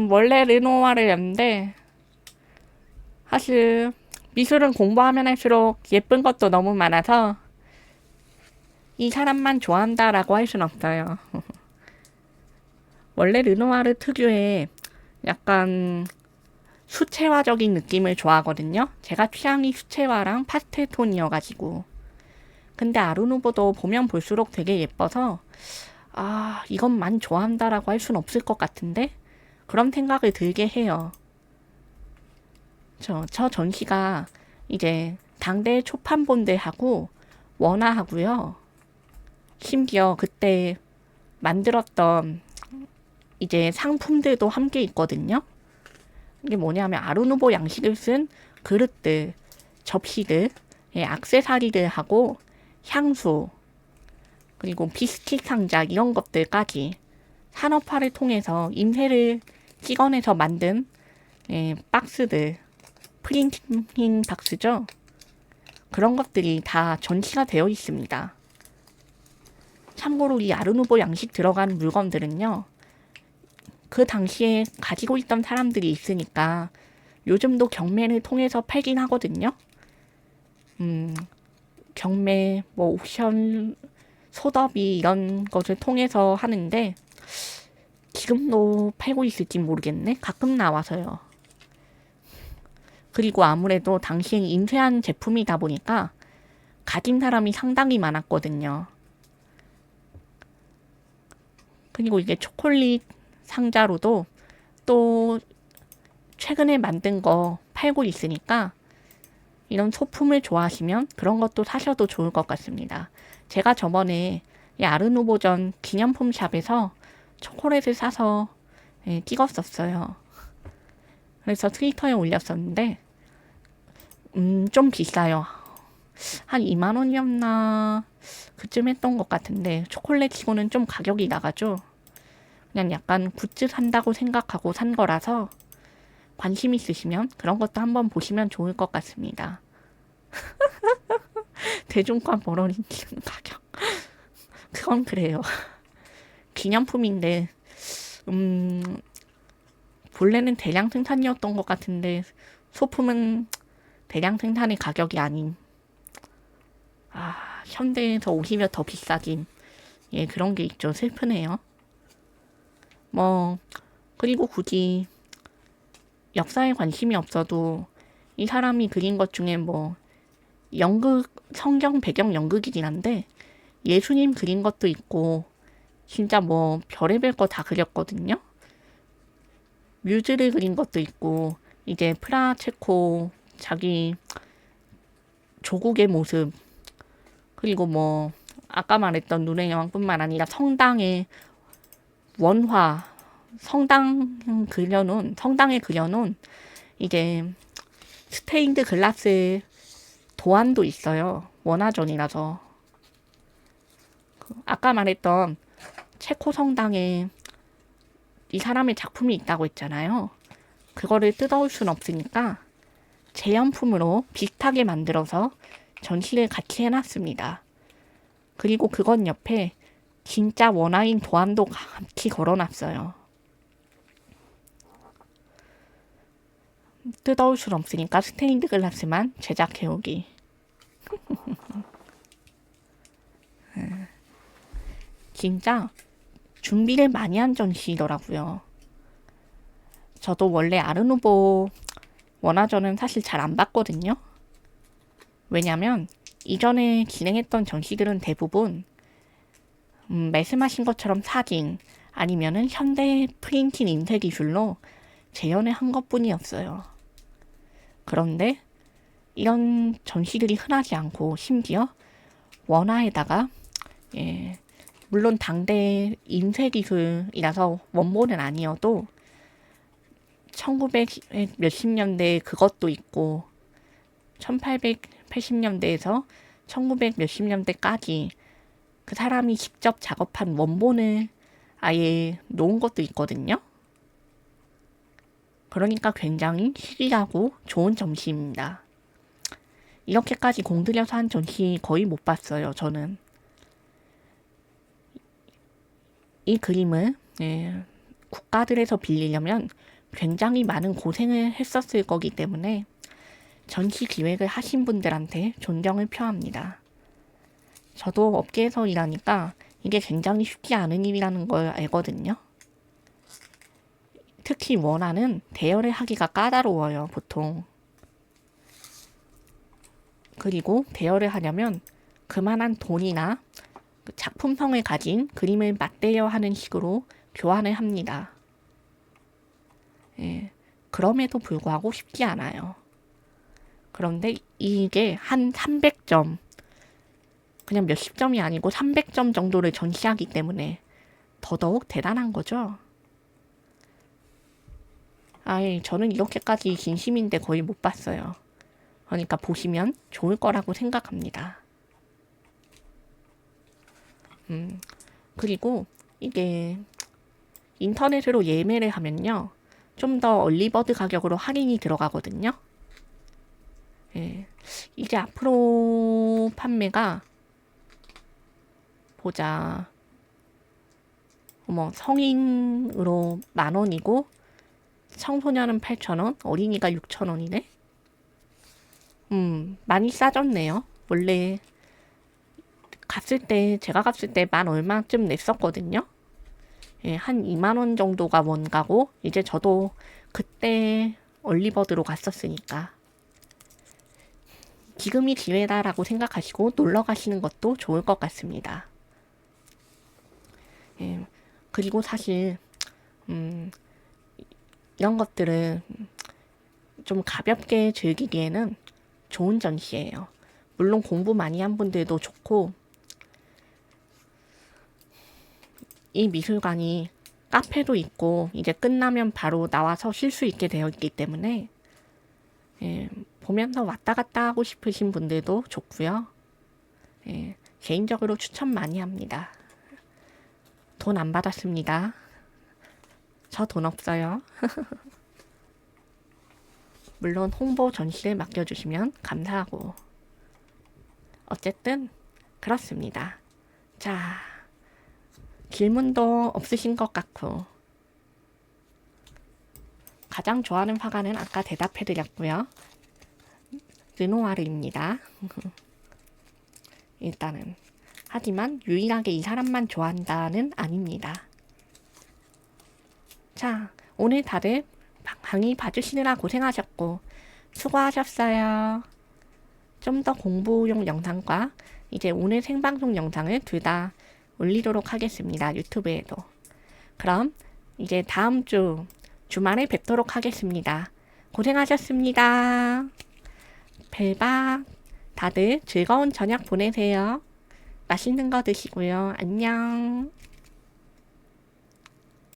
원래 르노와르였는데 사실 미술은 공부하면 할수록 예쁜 것도 너무 많아서 이 사람만 좋아한다라고 할 순 없어요. 원래 르노와르 특유의 약간 수채화적인 느낌을 좋아하거든요. 제가 취향이 수채화랑 파스텔 톤이어가지고. 근데 아르누보도 보면 볼수록 되게 예뻐서 이것만 좋아한다라고 할 순 없을 것 같은데 그런 생각을 들게 해요. 저 전시가 이제 당대 초판본들하고 원화하고요. 심지어 그때 만들었던 이제 상품들도 함께 있거든요. 이게 뭐냐면 아르누보 양식을 쓴 그릇들, 접시들, 액세서리들하고 향수, 그리고 비스킷 상자 이런 것들까지 산업화를 통해서 임세를 찍어내서 만든 박스들, 프린팅 박스죠. 그런 것들이 다 전시가 되어 있습니다. 참고로 이 아르누보 양식 들어간 물건들은요. 그 당시에 가지고 있던 사람들이 있으니까 요즘도 경매를 통해서 팔긴 하거든요. 경매, 옥션, 소더비 이런 것을 통해서 하는데 지금도 팔고 있을지 모르겠네. 가끔 나와서요. 그리고 아무래도 당시엔 인쇄한 제품이다 보니까 가진 사람이 상당히 많았거든요. 그리고 이게 초콜릿 상자로도 또 최근에 만든 거 팔고 있으니까 이런 소품을 좋아하시면 그런 것도 사셔도 좋을 것 같습니다. 제가 저번에 이 아르누보전 기념품 샵에서 초콜릿을 사서 찍었었어요. 그래서 트위터에 올렸었는데 좀 비싸요. 한 2만 원이었나 그쯤 했던 것 같은데 초콜릿 치고는 좀 가격이 나가죠. 그냥 약간 굿즈 산다고 생각하고 산 거라서 관심 있으시면 그런 것도 한번 보시면 좋을 것 같습니다. 대중과 멀어지는 가격. 그건 그래요. 기념품인데 본래는 대량 생산이었던 것 같은데 소품은 대량 생산의 가격이 아닌 현대에서 오히려 더 비싸진 그런 게 있죠. 슬프네요. 그리고 굳이 역사에 관심이 없어도 이 사람이 그린 것 중에 연극, 성경 배경 연극이긴 한데 예수님 그린 것도 있고 진짜 별의별 거 다 그렸거든요. 뮤즈를 그린 것도 있고 이제 프라체코 자기 조국의 모습 그리고 아까 말했던 눈의 여왕뿐만 아니라 성당의 원화 성당에 그려놓은 이제 스테인드 글라스 도안도 있어요. 원화전이라서. 아까 말했던 체코 성당에 이 사람의 작품이 있다고 했잖아요. 그거를 뜯어올 순 없으니까 재현품으로 비슷하게 만들어서 전시를 같이 해놨습니다. 그리고 그건 옆에 진짜 원화인 도안도 같이 걸어놨어요. 뜯어올 순 없으니까 스테인드 글라스만 제작해오기. 진짜 준비를 많이 한 전시더라고요. 저도 원래 아르누보 원화전은 사실 잘 안 봤거든요. 왜냐면 이전에 진행했던 전시들은 대부분 말씀하신 것처럼 사진 아니면은 현대 프린팅 인쇄 기술로 재현을 한 것뿐이었어요. 그런데 이런 전시들이 흔하지 않고 심지어 원화에다가 물론 당대 인쇄 기술이라서 원본은 아니어도 1900 몇십 년대 그것도 있고 1880년대에서 1900 몇십 년대까지 그 사람이 직접 작업한 원본을 아예 놓은 것도 있거든요. 그러니까 굉장히 희귀하고 좋은 전시입니다. 이렇게까지 공들여서 한 전시 거의 못 봤어요, 저는. 이 그림을 국가들에서 빌리려면 굉장히 많은 고생을 했었을 거기 때문에 전시 기획을 하신 분들한테 존경을 표합니다. 저도 업계에서 일하니까 이게 굉장히 쉽지 않은 일이라는 걸 알거든요. 특히 원화는 대여를 하기가 까다로워요, 보통. 그리고 대여를 하려면 그만한 돈이나 작품성을 가진 그림을 맞대여하는 식으로 교환을 합니다. 그럼에도 불구하고 쉽지 않아요. 그런데 이게 한 300점, 그냥 몇십 점이 아니고 300점 정도를 전시하기 때문에 더더욱 대단한 거죠. 저는 이렇게까지 진심인데 거의 못 봤어요. 그러니까 보시면 좋을 거라고 생각합니다. 그리고 이게 인터넷으로 예매를 하면요. 좀 더 얼리버드 가격으로 할인이 들어가거든요. 이게 앞으로 판매가 보자. 성인으로 10,000원이고 청소년은 8,000원, 어린이가 6,000원이네. 많이 싸졌네요. 원래 제가 갔을 때 만 얼마쯤 냈었거든요. 한 20,000원 정도가 원가고 이제 저도 그때 얼리버드로 갔었으니까 지금이 기회다라고 생각하시고 놀러 가시는 것도 좋을 것 같습니다. 그리고 사실 이런 것들을 좀 가볍게 즐기기에는 좋은 전시예요. 물론 공부 많이 한 분들도 좋고 이 미술관이 카페도 있고 이제 끝나면 바로 나와서 쉴 수 있게 되어 있기 때문에 보면서 왔다 갔다 하고 싶으신 분들도 좋고요. 개인적으로 추천 많이 합니다. 돈 안 받았습니다. 저 돈 없어요. 물론 홍보 전시를 맡겨주시면 감사하고. 어쨌든 그렇습니다. 자, 질문도 없으신 것 같고 가장 좋아하는 화가는 아까 대답해드렸고요. 르누아르입니다. 일단은 하지만 유일하게 이 사람만 좋아한다는 아닙니다. 자, 오늘 다들 강의 봐주시느라 고생하셨고 수고하셨어요. 좀 더 공부용 영상과 이제 오늘 생방송 영상을 둘 다 올리도록 하겠습니다. 유튜브에도. 그럼 이제 다음 주 주말에 뵙도록 하겠습니다. 고생하셨습니다. 벨박. 다들 즐거운 저녁 보내세요. 맛있는 거 드시고요. 안녕.